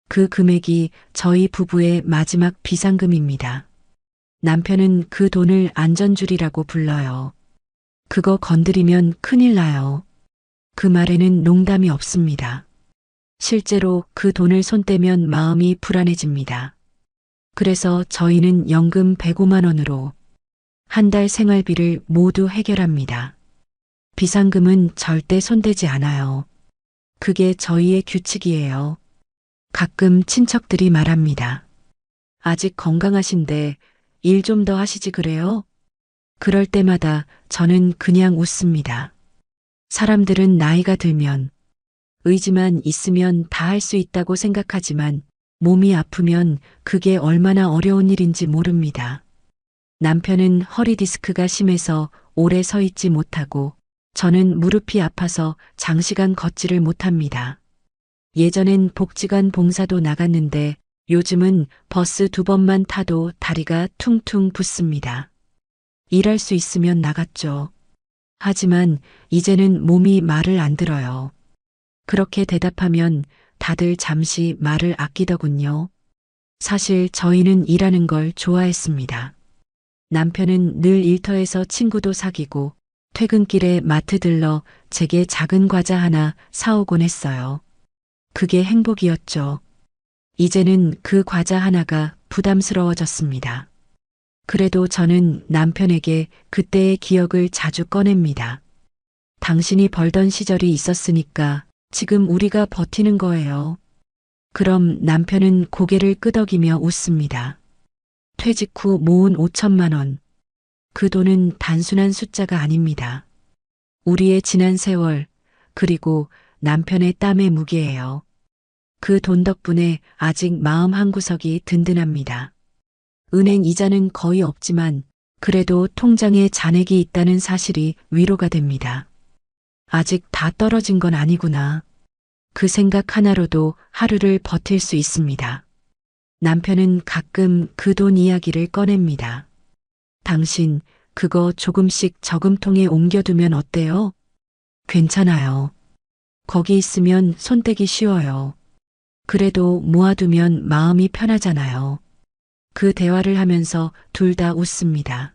그 금액이 저희 부부의 마지막 비상금입니다. 남편은 그 돈을 안전줄이라고 불러요. 그거 건드리면 큰일 나요. 그 말에는 농담이 없습니다. 실제로 그 돈을 손대면 마음이 불안해집니다. 그래서 저희는 연금 105만 원으로 한 달 생활비를 모두 해결합니다. 비상금은 절대 손대지 않아요. 그게 저희의 규칙이에요. 가끔 친척들이 말합니다. 아직 건강하신데 일 좀 더 하시지 그래요? 그럴 때마다 저는 그냥 웃습니다. 사람들은 나이가 들면 의지만 있으면 다 할 수 있다고 생각하지만 몸이 아프면 그게 얼마나 어려운 일인지 모릅니다. 남편은 허리 디스크가 심해서 오래 서 있지 못하고 저는 무릎이 아파서 장시간 걷지를 못합니다. 예전엔 복지관 봉사도 나갔는데 요즘은 버스 2번만 타도 다리가 퉁퉁 붓습니다. 일할 수 있으면 나갔죠. 하지만 이제는 몸이 말을 안 들어요. 그렇게 대답하면 다들 잠시 말을 아끼더군요. 사실 저희는 일하는 걸 좋아했습니다. 남편은 늘 일터에서 친구도 사귀고 퇴근길에 마트 들러 제게 작은 과자 하나 사오곤 했어요. 그게 행복이었죠. 이제는 그 과자 하나가 부담스러워졌습니다. 그래도 저는 남편에게 그때의 기억을 자주 꺼냅니다. 당신이 벌던 시절이 있었으니까 지금 우리가 버티는 거예요. 그럼 남편은 고개를 끄덕이며 웃습니다. 퇴직 후 모은 5천만 원. 그 돈은 단순한 숫자가 아닙니다. 우리의 지난 세월, 그리고 남편의 땀의 무게예요. 그 돈 덕분에 아직 마음 한구석이 든든합니다. 은행 이자는 거의 없지만 그래도 통장에 잔액이 있다는 사실이 위로가 됩니다. 아직 다 떨어진 건 아니구나. 그 생각 하나로도 하루를 버틸 수 있습니다. 남편은 가끔 그 돈 이야기를 꺼냅니다. 당신 그거 조금씩 저금통에 옮겨두면 어때요? 괜찮아요. 거기 있으면 손 떼기 쉬워요. 그래도 모아두면 마음이 편하잖아요. 그 대화를 하면서 둘 다 웃습니다.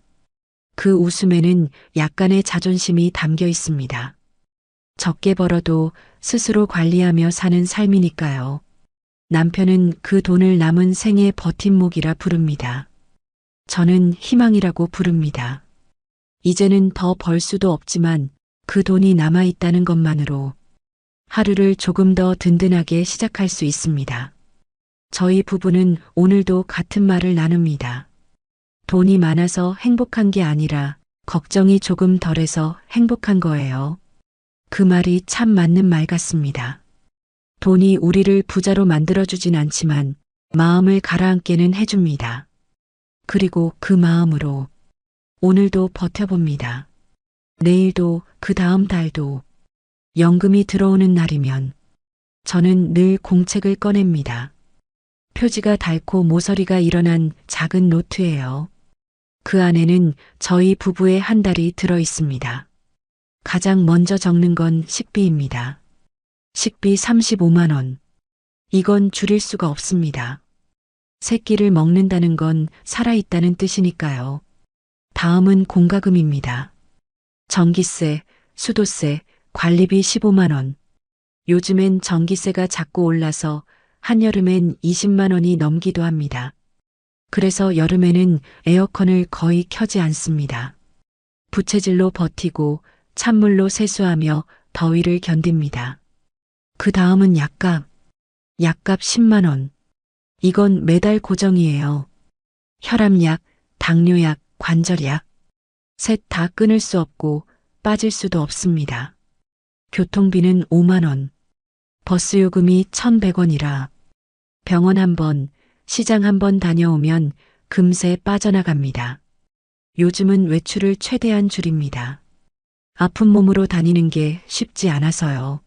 그 웃음에는 약간의 자존심이 담겨 있습니다. 적게 벌어도 스스로 관리하며 사는 삶이니까요. 남편은 그 돈을 남은 생의 버팀목이라 부릅니다. 저는 희망이라고 부릅니다. 이제는 더 벌 수도 없지만 그 돈이 남아있다는 것만으로 하루를 조금 더 든든하게 시작할 수 있습니다. 저희 부부는 오늘도 같은 말을 나눕니다. 돈이 많아서 행복한 게 아니라 걱정이 조금 덜해서 행복한 거예요. 그 말이 참 맞는 말 같습니다. 돈이 우리를 부자로 만들어주진 않지만 마음을 가라앉게는 해줍니다. 그리고 그 마음으로 오늘도 버텨봅니다. 내일도 그 다음 달도 연금이 들어오는 날이면 저는 늘 공책을 꺼냅니다. 표지가 닳고 모서리가 일어난 작은 노트예요. 그 안에는 저희 부부의 한 달이 들어 있습니다. 가장 먼저 적는 건 식비입니다. 식비 35만 원. 이건 줄일 수가 없습니다. 세 끼를 먹는다는 건 살아있다는 뜻이니까요. 다음은 공과금입니다. 전기세, 수도세, 관리비 15만 원. 요즘엔 전기세가 자꾸 올라서 한여름엔 20만 원이 넘기도 합니다. 그래서 여름에는 에어컨을 거의 켜지 않습니다. 부채질로 버티고 찬물로 세수하며 더위를 견딥니다. 그 다음은 약값. 약값 10만 원. 이건 매달 고정이에요. 혈압약, 당뇨약, 관절약. 셋 다 끊을 수 없고 빠질 수도 없습니다. 교통비는 5만 원. 버스 요금이 1,100원이라 병원 한 번, 시장 한 번 다녀오면 금세 빠져나갑니다. 요즘은 외출을 최대한 줄입니다. 아픈 몸으로 다니는 게 쉽지 않아서요.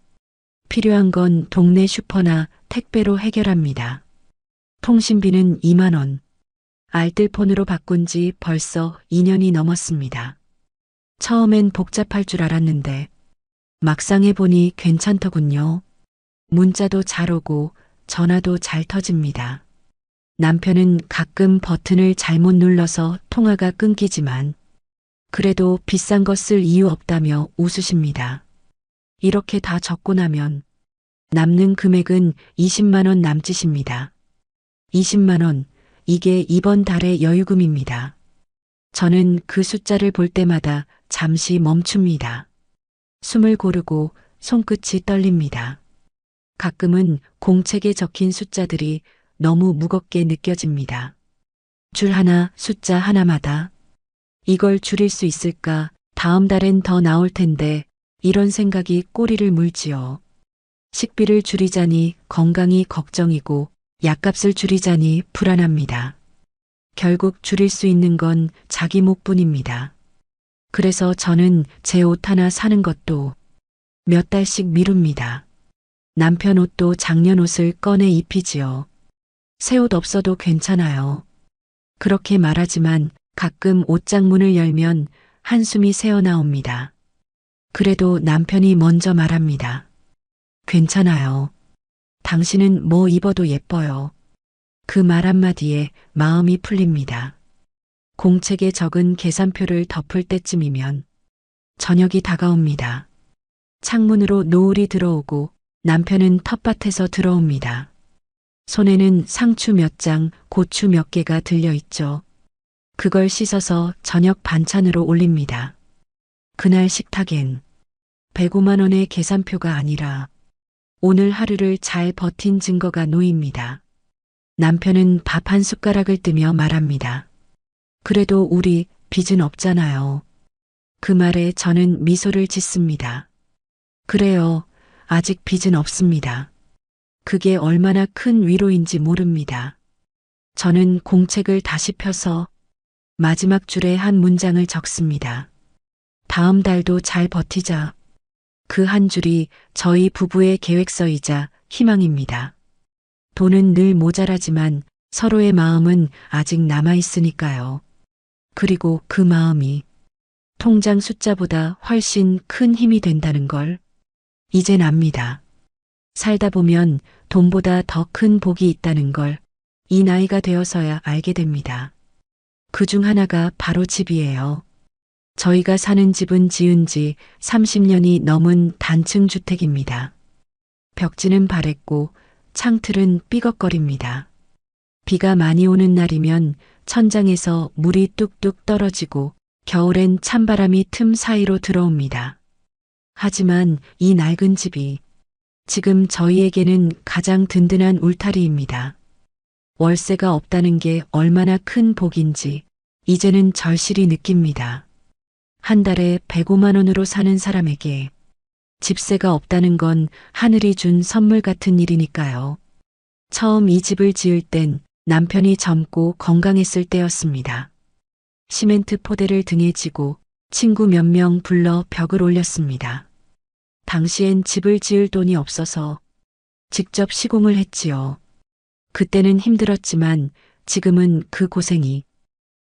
필요한 건 동네 슈퍼나 택배로 해결합니다. 통신비는 2만 원. 알뜰폰으로 바꾼 지 벌써 2년이 넘었습니다. 처음엔 복잡할 줄 알았는데 막상 해보니 괜찮더군요. 문자도 잘 오고 전화도 잘 터집니다. 남편은 가끔 버튼을 잘못 눌러서 통화가 끊기지만 그래도 비싼 거 쓸 이유 없다며 웃으십니다. 이렇게 다 적고 나면 남는 금액은 20만 원 남짓입니다. 20만 원, 이게 이번 달의 여유금입니다. 저는 그 숫자를 볼 때마다 잠시 멈춥니다. 숨을 고르고 손끝이 떨립니다. 가끔은 공책에 적힌 숫자들이 너무 무겁게 느껴집니다. 줄 하나, 숫자 하나마다 이걸 줄일 수 있을까? 다음 달엔 더 나올 텐데 이런 생각이 꼬리를 물지요. 식비를 줄이자니 건강이 걱정이고 약값을 줄이자니 불안합니다. 결국 줄일 수 있는 건 자기 몫뿐입니다. 그래서 저는 제 옷 하나 사는 것도 몇 달씩 미룹니다. 남편 옷도 작년 옷을 꺼내 입히지요. 새 옷 없어도 괜찮아요. 그렇게 말하지만 가끔 옷장 문을 열면 한숨이 새어나옵니다. 그래도 남편이 먼저 말합니다. 괜찮아요. 당신은 뭐 입어도 예뻐요. 그 말 한마디에 마음이 풀립니다. 공책에 적은 계산표를 덮을 때쯤이면 저녁이 다가옵니다. 창문으로 노을이 들어오고 남편은 텃밭에서 들어옵니다. 손에는 상추 몇 장, 고추 몇 개가 들려있죠. 그걸 씻어서 저녁 반찬으로 올립니다. 그날 식탁엔 105만 원의 계산표가 아니라 오늘 하루를 잘 버틴 증거가 놓입니다. 남편은 밥 한 숟가락을 뜨며 말합니다. 그래도 우리 빚은 없잖아요. 그 말에 저는 미소를 짓습니다. 그래요. 아직 빚은 없습니다. 그게 얼마나 큰 위로인지 모릅니다. 저는 공책을 다시 펴서 마지막 줄에 한 문장을 적습니다. 다음 달도 잘 버티자. 그 한 줄이 저희 부부의 계획서이자 희망입니다. 돈은 늘 모자라지만 서로의 마음은 아직 남아있으니까요. 그리고 그 마음이 통장 숫자보다 훨씬 큰 힘이 된다는 걸 이젠 압니다. 살다 보면 돈보다 더 큰 복이 있다는 걸 이 나이가 되어서야 알게 됩니다. 그 중 하나가 바로 집이에요. 저희가 사는 집은 지은 지 30년이 넘은 단층 주택입니다. 벽지는 바랬고 창틀은 삐걱거립니다. 비가 많이 오는 날이면 천장에서 물이 뚝뚝 떨어지고 겨울엔 찬바람이 틈 사이로 들어옵니다. 하지만 이 낡은 집이 지금 저희에게는 가장 든든한 울타리입니다. 월세가 없다는 게 얼마나 큰 복인지 이제는 절실히 느낍니다. 한 달에 105만 원으로 사는 사람에게 집세가 없다는 건 하늘이 준 선물 같은 일이니까요. 처음 이 집을 지을 땐 남편이 젊고 건강했을 때였습니다. 시멘트 포대를 등에 지고 친구 몇 명 불러 벽을 올렸습니다. 당시엔 집을 지을 돈이 없어서 직접 시공을 했지요. 그때는 힘들었지만 지금은 그 고생이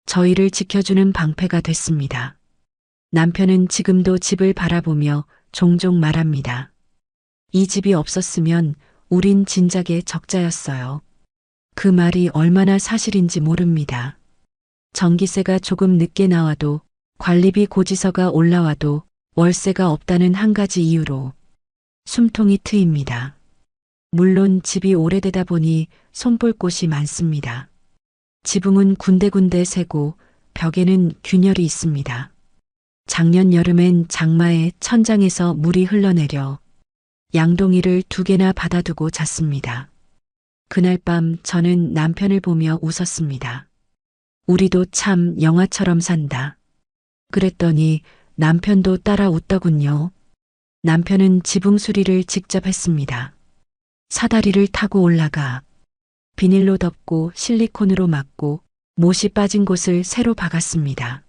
저희를 지켜주는 방패가 됐습니다. 남편은 지금도 집을 바라보며 종종 말합니다. 이 집이 없었으면 우린 진작에 적자였어요. 그 말이 얼마나 사실인지 모릅니다. 전기세가 조금 늦게 나와도 관리비 고지서가 올라와도 월세가 없다는 한 가지 이유로 숨통이 트입니다. 물론 집이 오래되다 보니 손볼 곳이 많습니다. 지붕은 군데군데 새고 벽에는 균열이 있습니다. 작년 여름엔 장마에 천장에서 물이 흘러내려 양동이를 2개나 받아두고 잤습니다. 그날 밤 저는 남편을 보며 웃었습니다. 우리도 참 영화처럼 산다. 그랬더니 남편도 따라 웃더군요. 남편은 지붕 수리를 직접 했습니다. 사다리를 타고 올라가 비닐로 덮고 실리콘으로 막고 못이 빠진 곳을 새로 박았습니다.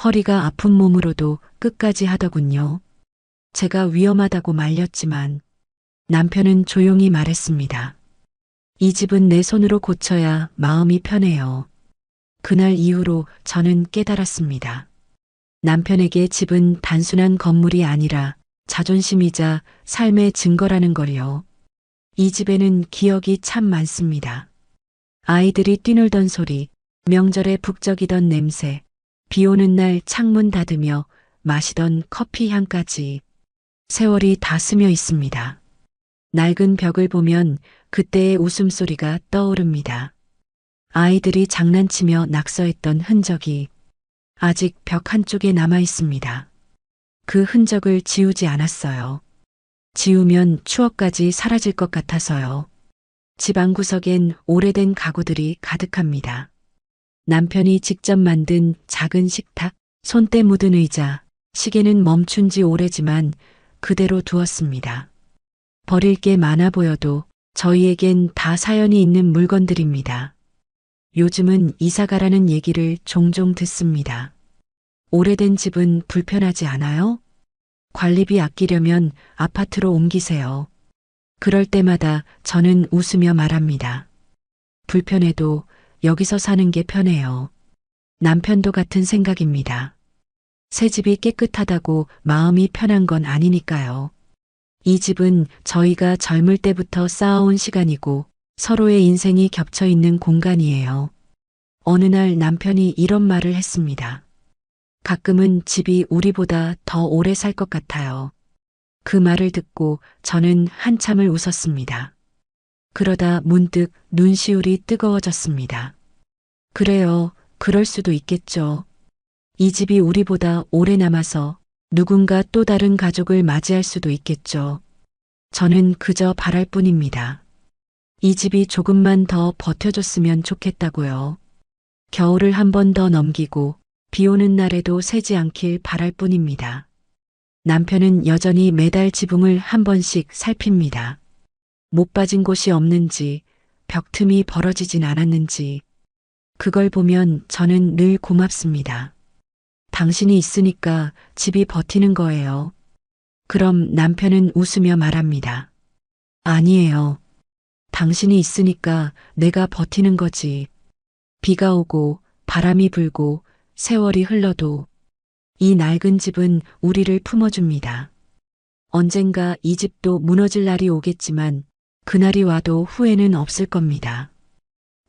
허리가 아픈 몸으로도 끝까지 하더군요. 제가 위험하다고 말렸지만 남편은 조용히 말했습니다. 이 집은 내 손으로 고쳐야 마음이 편해요. 그날 이후로 저는 깨달았습니다. 남편에게 집은 단순한 건물이 아니라 자존심이자 삶의 증거라는 걸요. 이 집에는 기억이 참 많습니다. 아이들이 뛰놀던 소리, 명절에 북적이던 냄새, 비 오는 날 창문 닫으며 마시던 커피 향까지 세월이 다 스며 있습니다. 낡은 벽을 보면 그때의 웃음소리가 떠오릅니다. 아이들이 장난치며 낙서했던 흔적이 아직 벽 한쪽에 남아 있습니다. 그 흔적을 지우지 않았어요. 지우면 추억까지 사라질 것 같아서요. 집 안구석엔 오래된 가구들이 가득합니다. 남편이 직접 만든 작은 식탁, 손때 묻은 의자, 시계는 멈춘 지 오래지만 그대로 두었습니다. 버릴 게 많아 보여도 저희에겐 다 사연이 있는 물건들입니다. 요즘은 이사가라는 얘기를 종종 듣습니다. 오래된 집은 불편하지 않아요? 관리비 아끼려면 아파트로 옮기세요. 그럴 때마다 저는 웃으며 말합니다. 불편해도 여기서 사는 게 편해요. 남편도 같은 생각입니다. 새 집이 깨끗하다고 마음이 편한 건 아니니까요. 이 집은 저희가 젊을 때부터 쌓아온 시간이고 서로의 인생이 겹쳐 있는 공간이에요. 어느 날 남편이 이런 말을 했습니다. 가끔은 집이 우리보다 더 오래 살 것 같아요. 그 말을 듣고 저는 한참을 웃었습니다. 그러다 문득 눈시울이 뜨거워졌습니다. 그래요, 그럴 수도 있겠죠. 이 집이 우리보다 오래 남아서 누군가 또 다른 가족을 맞이할 수도 있겠죠. 저는 그저 바랄 뿐입니다. 이 집이 조금만 더 버텨줬으면 좋겠다고요. 겨울을 한 번 더 넘기고 비 오는 날에도 새지 않길 바랄 뿐입니다. 남편은 여전히 매달 지붕을 한 번씩 살핍니다. 못 빠진 곳이 없는지, 벽틈이 벌어지진 않았는지, 그걸 보면 저는 늘 고맙습니다. 당신이 있으니까 집이 버티는 거예요. 그럼 남편은 웃으며 말합니다. 아니에요. 당신이 있으니까 내가 버티는 거지. 비가 오고 바람이 불고 세월이 흘러도 이 낡은 집은 우리를 품어줍니다. 언젠가 이 집도 무너질 날이 오겠지만 그날이 와도 후회는 없을 겁니다.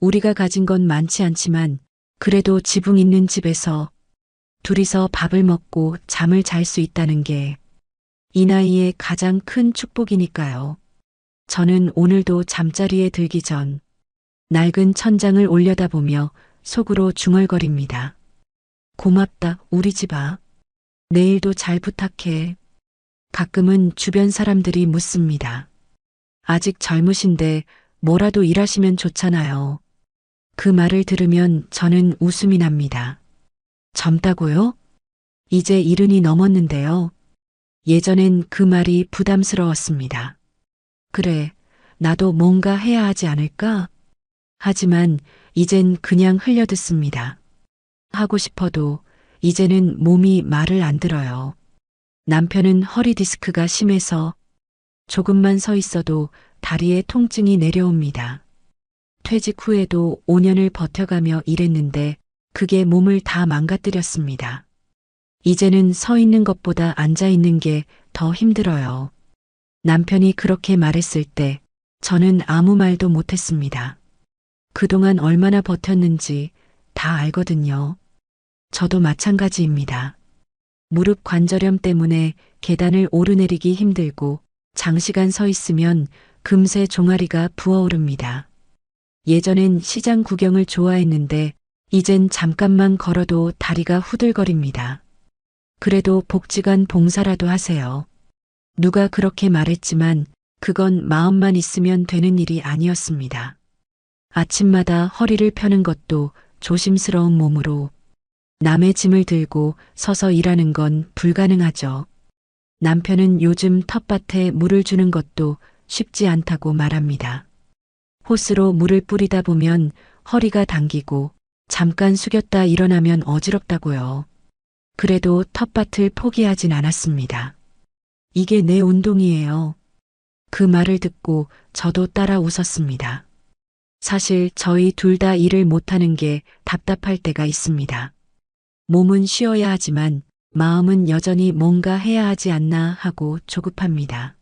우리가 가진 건 많지 않지만 그래도 지붕 있는 집에서 둘이서 밥을 먹고 잠을 잘 수 있다는 게 이 나이에 가장 큰 축복이니까요. 저는 오늘도 잠자리에 들기 전 낡은 천장을 올려다보며 속으로 중얼거립니다. 고맙다, 우리 집아. 내일도 잘 부탁해. 가끔은 주변 사람들이 묻습니다. 아직 젊으신데 뭐라도 일하시면 좋잖아요. 그 말을 들으면 저는 웃음이 납니다. 젊다고요? 이제 70이 넘었는데요. 예전엔 그 말이 부담스러웠습니다. 그래, 나도 뭔가 해야 하지 않을까? 하지만 이젠 그냥 흘려듣습니다. 하고 싶어도 이제는 몸이 말을 안 들어요. 남편은 허리 디스크가 심해서 조금만 서 있어도 다리에 통증이 내려옵니다. 퇴직 후에도 5년을 버텨가며 일했는데 그게 몸을 다 망가뜨렸습니다. 이제는 서 있는 것보다 앉아 있는 게 더 힘들어요. 남편이 그렇게 말했을 때 저는 아무 말도 못했습니다. 그동안 얼마나 버텼는지 다 알거든요. 저도 마찬가지입니다. 무릎 관절염 때문에 계단을 오르내리기 힘들고 장시간 서 있으면 금세 종아리가 부어오릅니다. 예전엔 시장 구경을 좋아했는데 이젠 잠깐만 걸어도 다리가 후들거립니다. 그래도 복지관 봉사라도 하세요. 누가 그렇게 말했지만 그건 마음만 있으면 되는 일이 아니었습니다. 아침마다 허리를 펴는 것도 조심스러운 몸으로 남의 짐을 들고 서서 일하는 건 불가능하죠. 남편은 요즘 텃밭에 물을 주는 것도 쉽지 않다고 말합니다. 호스로 물을 뿌리다 보면 허리가 당기고 잠깐 숙였다 일어나면 어지럽다고요. 그래도 텃밭을 포기하진 않았습니다. 이게 내 운동이에요. 그 말을 듣고 저도 따라 웃었습니다. 사실 저희 둘 다 일을 못하는 게 답답할 때가 있습니다. 몸은 쉬어야 하지만 마음은 여전히 뭔가 해야 하지 않나 하고 조급합니다.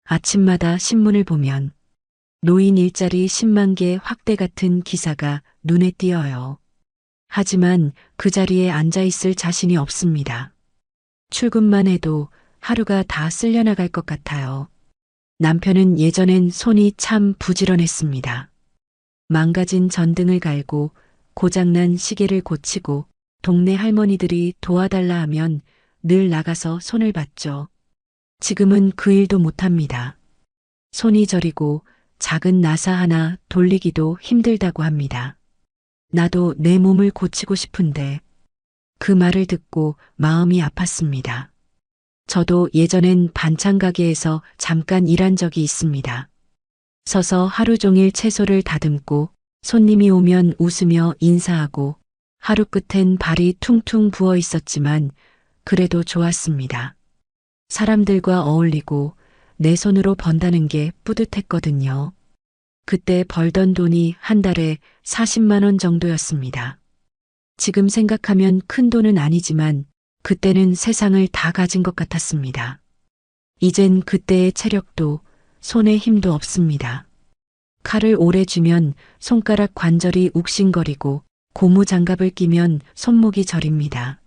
아침마다 신문을 보면 노인 일자리 10만 개 확대 같은 기사가 눈에 띄어요. 하지만 그 자리에 앉아 있을 자신이 없습니다. 출근만 해도 하루가 다 쓸려나갈 것 같아요. 남편은 예전엔 손이 참 부지런했습니다. 망가진 전등을 갈고 고장난 시계를 고치고 동네 할머니들이 도와달라 하면 늘 나가서 손을 봤죠. 지금은 그 일도 못합니다. 손이 저리고 작은 나사 하나 돌리기도 힘들다고 합니다. 나도 내 몸을 고치고 싶은데 그 말을 듣고 마음이 아팠습니다. 저도 예전엔 반찬 가게에서 잠깐 일한 적이 있습니다. 서서 하루 종일 채소를 다듬고 손님이 오면 웃으며 인사하고 하루 끝엔 발이 퉁퉁 부어 있었지만 그래도 좋았습니다. 사람들과 어울리고 내 손으로 번다는 게 뿌듯했거든요. 그때 벌던 돈이 한 달에 40만 원 정도였습니다. 지금 생각하면 큰 돈은 아니지만 그때는 세상을 다 가진 것 같았습니다. 이젠 그때의 체력도 손에 힘도 없습니다. 칼을 오래 쥐면 손가락 관절이 욱신거리고 고무 장갑을 끼면 손목이 저립니다.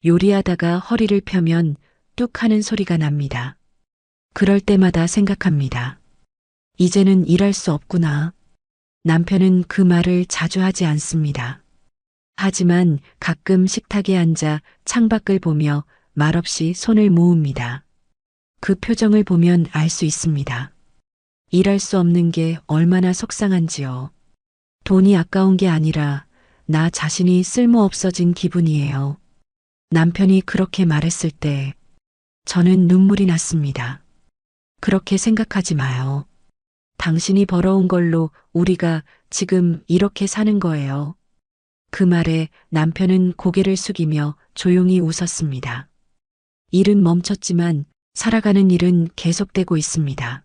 요리하다가 허리를 펴면 뚝 하는 소리가 납니다. 그럴 때마다 생각합니다. 이제는 일할 수 없구나. 남편은 그 말을 자주 하지 않습니다. 하지만 가끔 식탁에 앉아 창밖을 보며 말없이 손을 모읍니다. 그 표정을 보면 알 수 있습니다. 일할 수 없는 게 얼마나 속상한지요. 돈이 아까운 게 아니라 나 자신이 쓸모없어진 기분이에요. 남편이 그렇게 말했을 때 저는 눈물이 났습니다. 그렇게 생각하지 마요. 당신이 벌어온 걸로 우리가 지금 이렇게 사는 거예요. 그 말에 남편은 고개를 숙이며 조용히 웃었습니다. 일은 멈췄지만 살아가는 일은 계속되고 있습니다.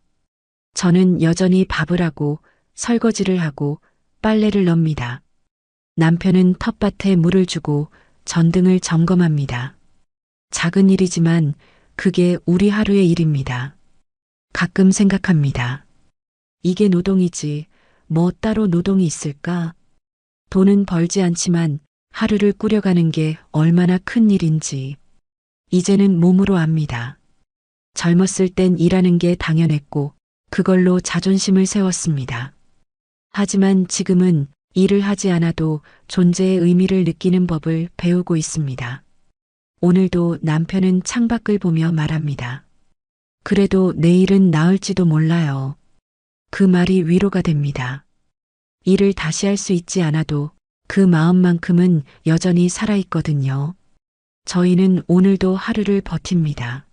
저는 여전히 밥을 하고 설거지를 하고 빨래를 넣습니다. 남편은 텃밭에 물을 주고 전등을 점검합니다. 작은 일이지만 그게 우리 하루의 일입니다. 가끔 생각합니다. 이게 노동이지, 뭐 따로 노동이 있을까? 돈은 벌지 않지만 하루를 꾸려가는 게 얼마나 큰 일인지, 이제는 몸으로 압니다. 젊었을 땐 일하는 게 당연했고, 그걸로 자존심을 세웠습니다. 하지만 지금은 일을 하지 않아도 존재의 의미를 느끼는 법을 배우고 있습니다. 오늘도 남편은 창밖을 보며 말합니다. 그래도 내일은 나을지도 몰라요. 그 말이 위로가 됩니다. 일을 다시 할 수 있지 않아도 그 마음만큼은 여전히 살아있거든요. 저희는 오늘도 하루를 버팁니다.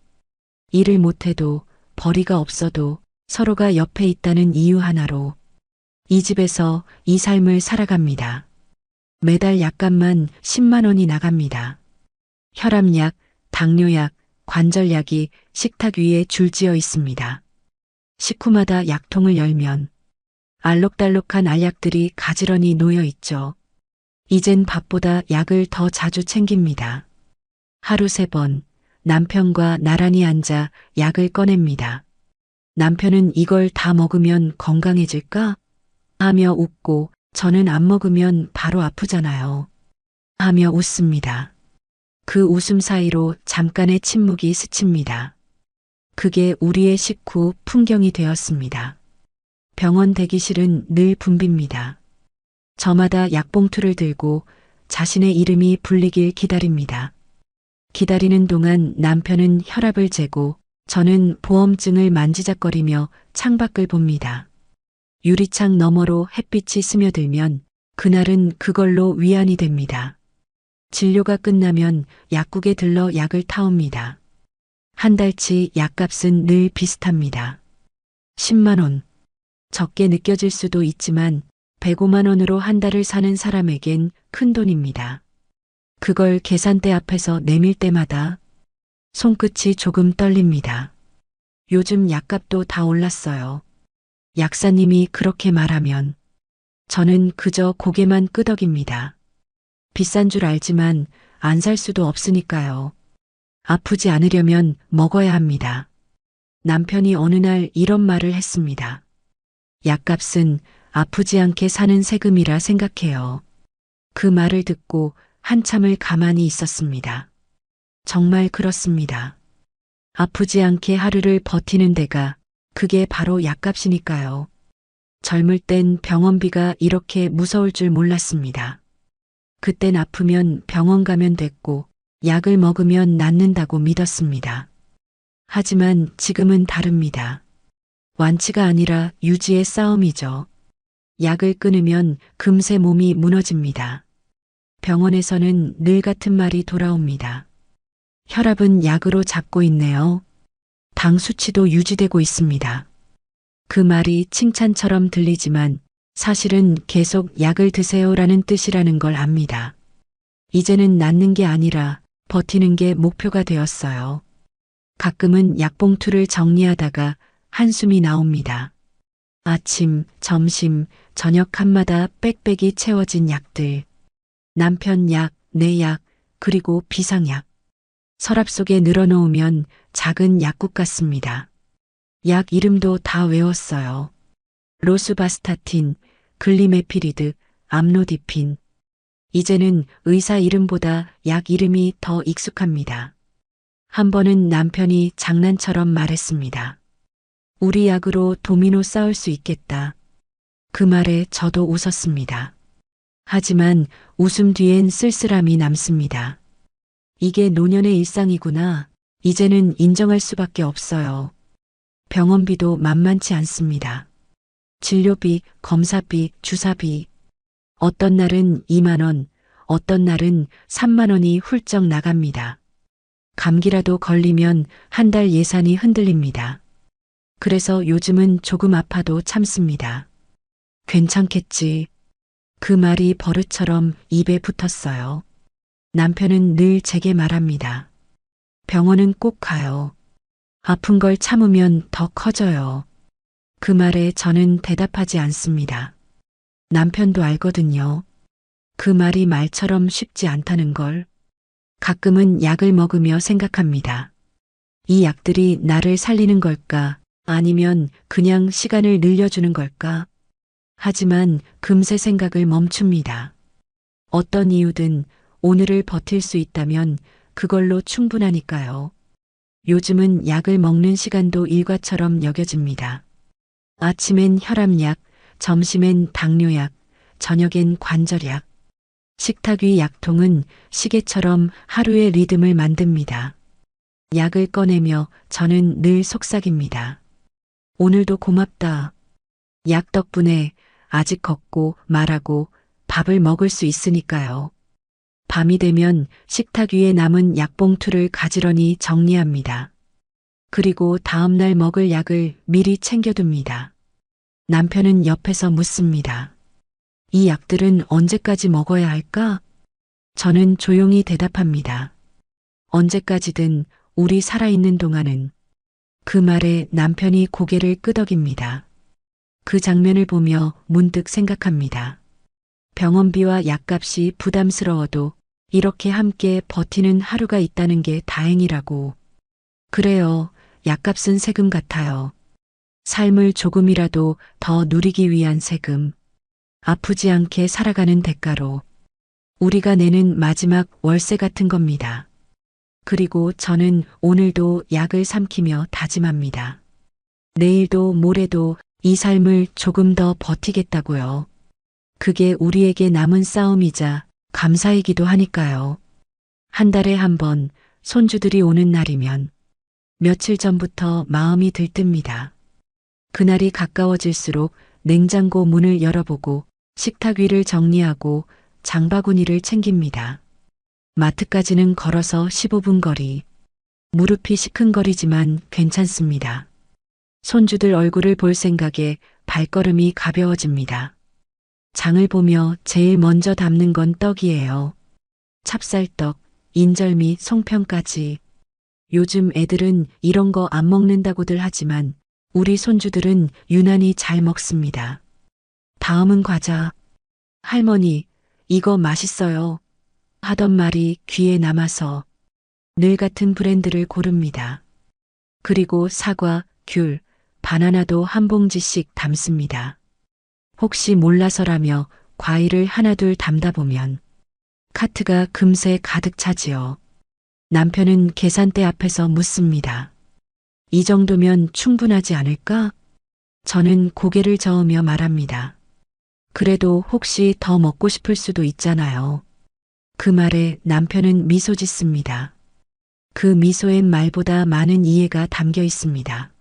일을 못해도 벌이가 없어도 서로가 옆에 있다는 이유 하나로 이 집에서 이 삶을 살아갑니다. 매달 약값만 10만 원이 나갑니다. 혈압약, 당뇨약, 관절약이 식탁 위에 줄지어 있습니다. 식후마다 약통을 열면 알록달록한 알약들이 가지런히 놓여 있죠. 이젠 밥보다 약을 더 자주 챙깁니다. 하루 3번 남편과 나란히 앉아 약을 꺼냅니다. 남편은 이걸 다 먹으면 건강해질까? 하며 웃고 저는 안 먹으면 바로 아프잖아요. 하며 웃습니다. 그 웃음 사이로 잠깐의 침묵이 스칩니다. 그게 우리의 식후 풍경이 되었습니다. 병원 대기실은 늘 붐빕니다. 저마다 약봉투를 들고 자신의 이름이 불리길 기다립니다. 기다리는 동안 남편은 혈압을 재고 저는 보험증을 만지작거리며 창밖을 봅니다. 유리창 너머로 햇빛이 스며들면 그날은 그걸로 위안이 됩니다. 진료가 끝나면 약국에 들러 약을 타옵니다. 한 달치 약값은 늘 비슷합니다. 10만 원. 적게 느껴질 수도 있지만 105만 원으로 한 달을 사는 사람에겐 큰 돈입니다. 그걸 계산대 앞에서 내밀 때마다 손끝이 조금 떨립니다. 요즘 약값도 다 올랐어요. 약사님이 그렇게 말하면 저는 그저 고개만 끄덕입니다. 비싼 줄 알지만 안 살 수도 없으니까요. 아프지 않으려면 먹어야 합니다. 남편이 어느 날 이런 말을 했습니다. 약값은 아프지 않게 사는 세금이라 생각해요. 그 말을 듣고 한참을 가만히 있었습니다. 정말 그렇습니다. 아프지 않게 하루를 버티는 데가 그게 바로 약값이니까요. 젊을 땐 병원비가 이렇게 무서울 줄 몰랐습니다. 그땐 아프면 병원 가면 됐고 약을 먹으면 낫는다고 믿었습니다. 하지만 지금은 다릅니다. 완치가 아니라 유지의 싸움이죠. 약을 끊으면 금세 몸이 무너집니다. 병원에서는 늘 같은 말이 돌아옵니다. 혈압은 약으로 잡고 있네요. 당 수치도 유지되고 있습니다. 그 말이 칭찬처럼 들리지만 사실은 계속 약을 드세요라는 뜻이라는 걸 압니다. 이제는 낫는 게 아니라 버티는 게 목표가 되었어요. 가끔은 약봉투를 정리하다가 한숨이 나옵니다. 아침, 점심, 저녁 칸마다 빽빽이 채워진 약들. 남편 약, 내 약, 그리고 비상약. 서랍 속에 늘어놓으면 작은 약국 같습니다. 약 이름도 다 외웠어요. 로수바스타틴, 글리메피리드, 암로디핀. 이제는 의사 이름보다 약 이름이 더 익숙합니다. 한 번은 남편이 장난처럼 말했습니다. 우리 약으로 도미노 쌓을 수 있겠다. 그 말에 저도 웃었습니다. 하지만 웃음 뒤엔 쓸쓸함이 남습니다. 이게 노년의 일상이구나. 이제는 인정할 수밖에 없어요. 병원비도 만만치 않습니다. 진료비, 검사비, 주사비. 어떤 날은 2만 원, 어떤 날은 3만 원이 훌쩍 나갑니다. 감기라도 걸리면 한 달 예산이 흔들립니다. 그래서 요즘은 조금 아파도 참습니다. 괜찮겠지. 그 말이 버릇처럼 입에 붙었어요. 남편은 늘 제게 말합니다. 병원은 꼭 가요. 아픈 걸 참으면 더 커져요. 그 말에 저는 대답하지 않습니다. 남편도 알거든요. 그 말이 말처럼 쉽지 않다는 걸. 가끔은 약을 먹으며 생각합니다. 이 약들이 나를 살리는 걸까? 아니면 그냥 시간을 늘려주는 걸까? 하지만 금세 생각을 멈춥니다. 어떤 이유든 오늘을 버틸 수 있다면 그걸로 충분하니까요. 요즘은 약을 먹는 시간도 일과처럼 여겨집니다. 아침엔 혈압약, 점심엔 당뇨약, 저녁엔 관절약. 식탁 위 약통은 시계처럼 하루의 리듬을 만듭니다. 약을 꺼내며 저는 늘 속삭입니다. 오늘도 고맙다. 약 덕분에 아직 걷고 말하고 밥을 먹을 수 있으니까요. 밤이 되면 식탁 위에 남은 약봉투를 가지런히 정리합니다. 그리고 다음날 먹을 약을 미리 챙겨둡니다. 남편은 옆에서 묻습니다. 이 약들은 언제까지 먹어야 할까? 저는 조용히 대답합니다. 언제까지든 우리 살아있는 동안은. 그 말에 남편이 고개를 끄덕입니다. 그 장면을 보며 문득 생각합니다. 병원비와 약값이 부담스러워도 이렇게 함께 버티는 하루가 있다는 게 다행이라고. 그래요. 약값은 세금 같아요. 삶을 조금이라도 더 누리기 위한 세금. 아프지 않게 살아가는 대가로. 우리가 내는 마지막 월세 같은 겁니다. 그리고 저는 오늘도 약을 삼키며 다짐합니다. 내일도 모레도 이 삶을 조금 더 버티겠다고요. 그게 우리에게 남은 싸움이자 감사이기도 하니까요. 한 달에 한 번 손주들이 오는 날이면 며칠 전부터 마음이 들뜹니다. 그날이 가까워질수록 냉장고 문을 열어보고 식탁 위를 정리하고 장바구니를 챙깁니다. 마트까지는 걸어서 15분 거리. 무릎이 시큰거리지만 괜찮습니다. 손주들 얼굴을 볼 생각에 발걸음이 가벼워집니다. 장을 보며 제일 먼저 담는 건 떡이에요. 찹쌀떡, 인절미, 송편까지. 요즘 애들은 이런 거 안 먹는다고들 하지만 우리 손주들은 유난히 잘 먹습니다. 다음은 과자. 할머니, 이거 맛있어요. 하던 말이 귀에 남아서 늘 같은 브랜드를 고릅니다. 그리고 사과, 귤, 바나나도 한 봉지씩 담습니다. 혹시 몰라서라며 과일을 하나둘 담다 보면 카트가 금세 가득 차지요. 남편은 계산대 앞에서 묻습니다. 이 정도면 충분하지 않을까? 저는 고개를 저으며 말합니다. 그래도 혹시 더 먹고 싶을 수도 있잖아요. 그 말에 남편은 미소 짓습니다. 그 미소엔 말보다 많은 이해가 담겨 있습니다.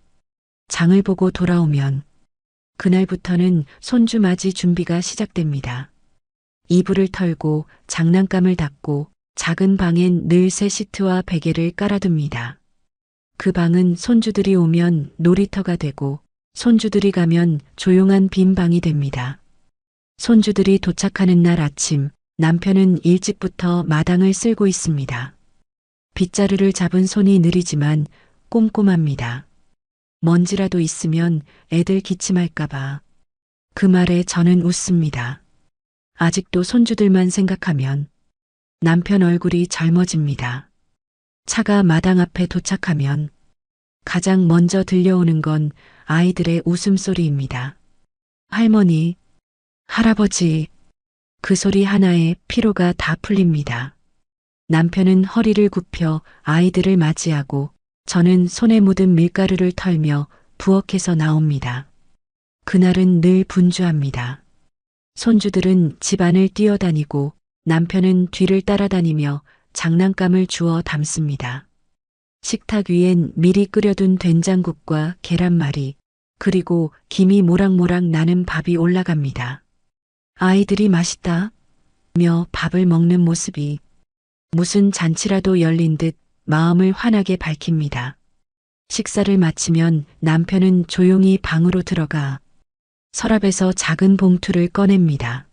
장을 보고 돌아오면 그날부터는 손주 맞이 준비가 시작됩니다. 이불을 털고 장난감을 닫고 작은 방엔 늘 새 시트와 베개를 깔아둡니다. 그 방은 손주들이 오면 놀이터가 되고 손주들이 가면 조용한 빈 방이 됩니다. 손주들이 도착하는 날 아침 남편은 일찍부터 마당을 쓸고 있습니다. 빗자루를 잡은 손이 느리지만 꼼꼼합니다. 먼지라도 있으면 애들 기침할까봐. 그 말에 저는 웃습니다. 아직도 손주들만 생각하면 남편 얼굴이 젊어집니다. 차가 마당 앞에 도착하면 가장 먼저 들려오는 건 아이들의 웃음소리입니다. 할머니, 할아버지, 그 소리 하나에 피로가 다 풀립니다. 남편은 허리를 굽혀 아이들을 맞이하고 저는 손에 묻은 밀가루를 털며 부엌에서 나옵니다. 그날은 늘 분주합니다. 손주들은 집안을 뛰어다니고 남편은 뒤를 따라다니며 장난감을 주워 담습니다. 식탁 위엔 미리 끓여둔 된장국과 계란말이 그리고 김이 모락모락 나는 밥이 올라갑니다. 아이들이 맛있다 며 밥을 먹는 모습이 무슨 잔치라도 열린 듯 마음을 환하게 밝힙니다. 식사를 마치면 남편은 조용히 방으로 들어가 서랍에서 작은 봉투를 꺼냅니다.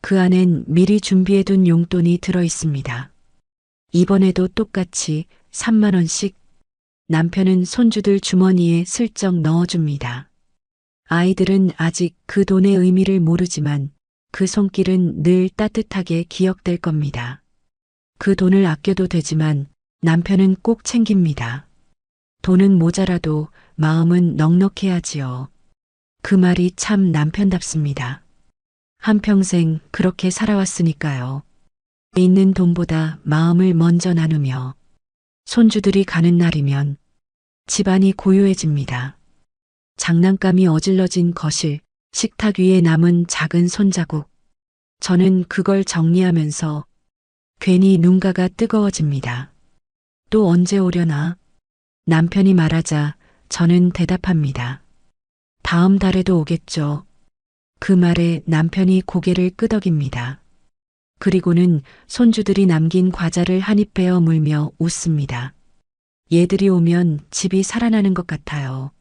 그 안엔 미리 준비해둔 용돈이 들어 있습니다. 이번에도 똑같이 3만 원씩 남편은 손주들 주머니에 슬쩍 넣어줍니다. 아이들은 아직 그 돈의 의미를 모르지만 그 손길은 늘 따뜻하게 기억될 겁니다. 그 돈을 아껴도 되지만 남편은 꼭 챙깁니다. 돈은 모자라도 마음은 넉넉해야지요. 그 말이 참 남편답습니다. 한평생 그렇게 살아왔으니까요. 있는 돈보다 마음을 먼저 나누며 손주들이 가는 날이면 집안이 고요해집니다. 장난감이 어질러진 거실, 식탁 위에 남은 작은 손자국. 저는 그걸 정리하면서 괜히 눈가가 뜨거워집니다. 또 언제 오려나? 남편이 말하자 저는 대답합니다. 다음 달에도 오겠죠. 그 말에 남편이 고개를 끄덕입니다. 그리고는 손주들이 남긴 과자를 한 입 베어 물며 웃습니다. 얘들이 오면 집이 살아나는 것 같아요.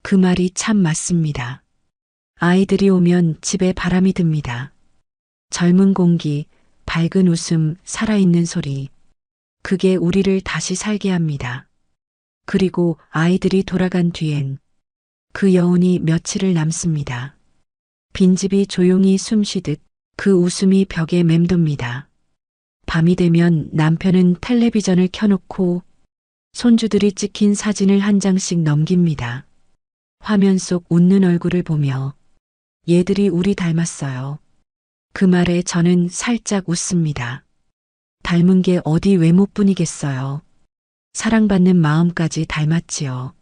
그 말이 참 맞습니다. 아이들이 오면 집에 바람이 듭니다. 젊은 공기, 밝은 웃음, 살아있는 소리. 그게 우리를 다시 살게 합니다. 그리고 아이들이 돌아간 뒤엔 그 여운이 며칠을 남습니다. 빈집이 조용히 숨쉬듯 그 웃음이 벽에 맴돕니다. 밤이 되면 남편은 텔레비전을 켜놓고 손주들이 찍힌 사진을 한 장씩 넘깁니다. 화면 속 웃는 얼굴을 보며 얘들이 우리 닮았어요. 그 말에 저는 살짝 웃습니다. 닮은 게 어디 외모뿐이겠어요. 사랑받는 마음까지 닮았지요.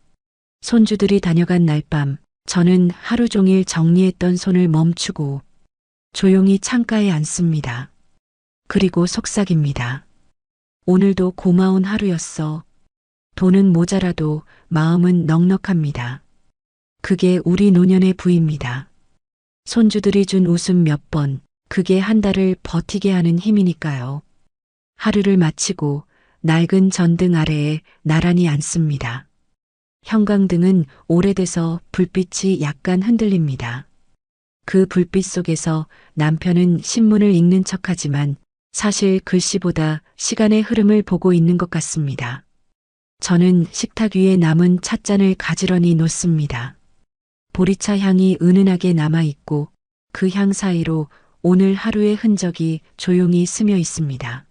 손주들이 다녀간 날 밤 저는 하루 종일 정리했던 손을 멈추고 조용히 창가에 앉습니다. 그리고 속삭입니다. 오늘도 고마운 하루였어. 돈은 모자라도 마음은 넉넉합니다. 그게 우리 노년의 부입니다. 손주들이 준 웃음 몇 번, 그게 한 달을 버티게 하는 힘이니까요. 하루를 마치고 낡은 전등 아래에 나란히 앉습니다. 형광등은 오래돼서 불빛이 약간 흔들립니다. 그 불빛 속에서 남편은 신문을 읽는 척하지만 사실 글씨보다 시간의 흐름을 보고 있는 것 같습니다. 저는 식탁 위에 남은 찻잔을 가지런히 놓습니다. 보리차 향이 은은하게 남아있고 그 향 사이로 오늘 하루의 흔적이 조용히 스며 있습니다.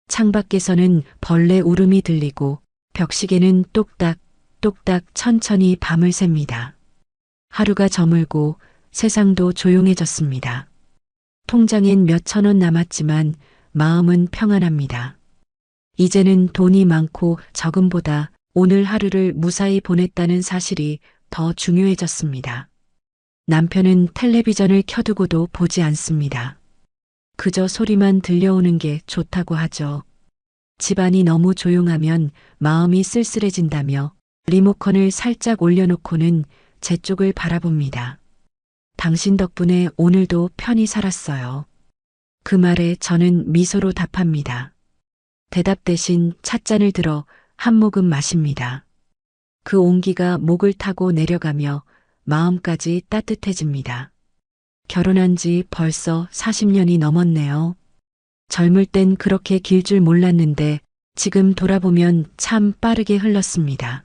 창밖에서는 벌레 울음이 들리고 벽시계는 똑딱 똑딱 천천히 밤을 셉니다. 하루가 저물고 세상도 조용해졌습니다. 통장엔 몇천 원 남았지만 마음은 평안합니다. 이제는 돈이 많고 적음보다 오늘 하루를 무사히 보냈다는 사실이 더 중요해졌습니다. 남편은 텔레비전을 켜두고도 보지 않습니다. 그저 소리만 들려오는 게 좋다고 하죠. 집안이 너무 조용하면 마음이 쓸쓸해진다며 리모컨을 살짝 올려놓고는 제 쪽을 바라봅니다. 당신 덕분에 오늘도 편히 살았어요. 그 말에 저는 미소로 답합니다. 대답 대신 찻잔을 들어 한 모금 마십니다. 그 온기가 목을 타고 내려가며 마음까지 따뜻해집니다. 결혼한 지 벌써 40년이 넘었네요. 젊을 땐 그렇게 길 줄 몰랐는데 지금 돌아보면 참 빠르게 흘렀습니다.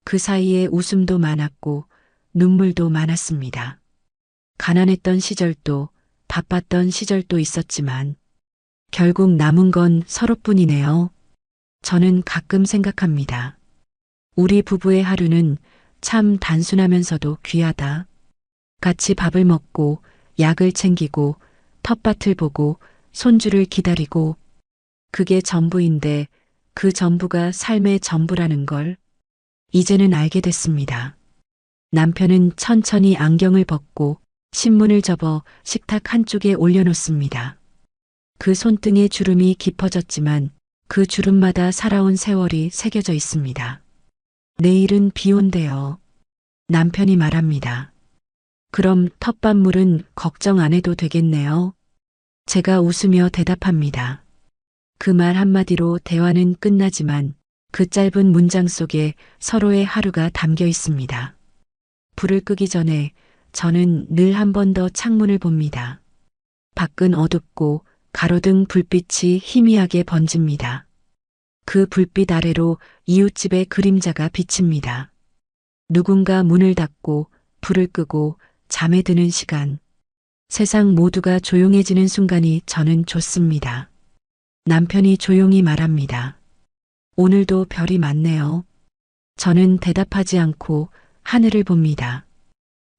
그 사이에 웃음도 많았고 눈물도 많았습니다. 가난했던 시절도 바빴던 시절도 있었지만 결국 남은 건 서로뿐이네요. 저는 가끔 생각합니다. 우리 부부의 하루는 참 단순하면서도 귀하다. 같이 밥을 먹고 약을 챙기고 텃밭을 보고 손주를 기다리고 그게 전부인데 그 전부가 삶의 전부라는 걸 이제는 알게 됐습니다. 남편은 천천히 안경을 벗고 신문을 접어 식탁 한쪽에 올려놓습니다. 그 손등에 주름이 깊어졌지만 그 주름마다 살아온 세월이 새겨져 있습니다. 내일은 비 온대요. 남편이 말합니다. 그럼 텃밭물은 걱정 안 해도 되겠네요. 제가 웃으며 대답합니다. 그 말 한마디로 대화는 끝나지만 그 짧은 문장 속에 서로의 하루가 담겨 있습니다. 불을 끄기 전에 저는 늘 한 번 더 창문을 봅니다. 밖은 어둡고 가로등 불빛이 희미하게 번집니다. 그 불빛 아래로 이웃집의 그림자가 비칩니다. 누군가 문을 닫고 불을 끄고 잠에 드는 시간. 세상 모두가 조용해지는 순간이 저는 좋습니다. 남편이 조용히 말합니다. 오늘도 별이 많네요. 저는 대답하지 않고 하늘을 봅니다.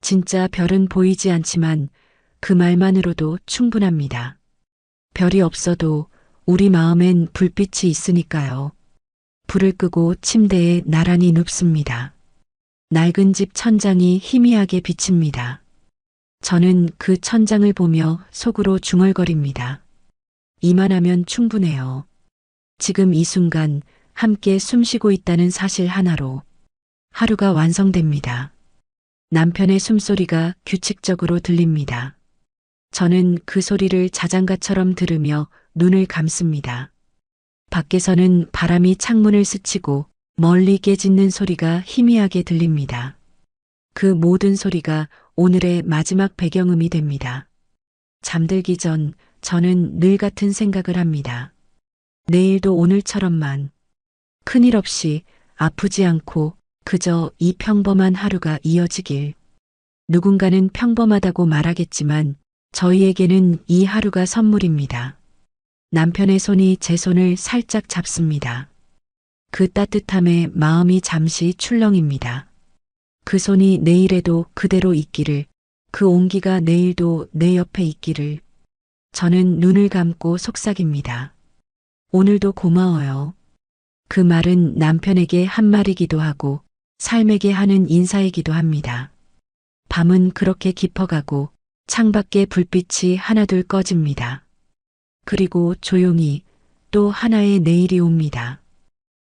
진짜 별은 보이지 않지만 그 말만으로도 충분합니다. 별이 없어도 우리 마음엔 불빛이 있으니까요. 불을 끄고 침대에 나란히 눕습니다. 낡은 집 천장이 희미하게 비칩니다. 저는 그 천장을 보며 속으로 중얼거립니다. 이만하면 충분해요. 지금 이 순간 함께 숨쉬고 있다는 사실 하나로 하루가 완성됩니다. 남편의 숨소리가 규칙적으로 들립니다. 저는 그 소리를 자장가처럼 들으며 눈을 감습니다. 밖에서는 바람이 창문을 스치고 멀리 깨짖는 소리가 희미하게 들립니다. 그 모든 소리가 오늘의 마지막 배경음이 됩니다. 잠들기 전 저는 늘 같은 생각을 합니다. 내일도 오늘처럼만 큰일 없이 아프지 않고 그저 이 평범한 하루가 이어지길. 누군가는 평범하다고 말하겠지만 저희에게는 이 하루가 선물입니다. 남편의 손이 제 손을 살짝 잡습니다. 그 따뜻함에 마음이 잠시 출렁입니다. 그 손이 내일에도 그대로 있기를, 그 온기가 내일도 내 옆에 있기를. 저는 눈을 감고 속삭입니다. 오늘도 고마워요. 그 말은 남편에게 한 말이기도 하고 삶에게 하는 인사이기도 합니다. 밤은 그렇게 깊어가고 창밖에 불빛이 하나둘 꺼집니다. 그리고 조용히 또 하나의 내일이 옵니다.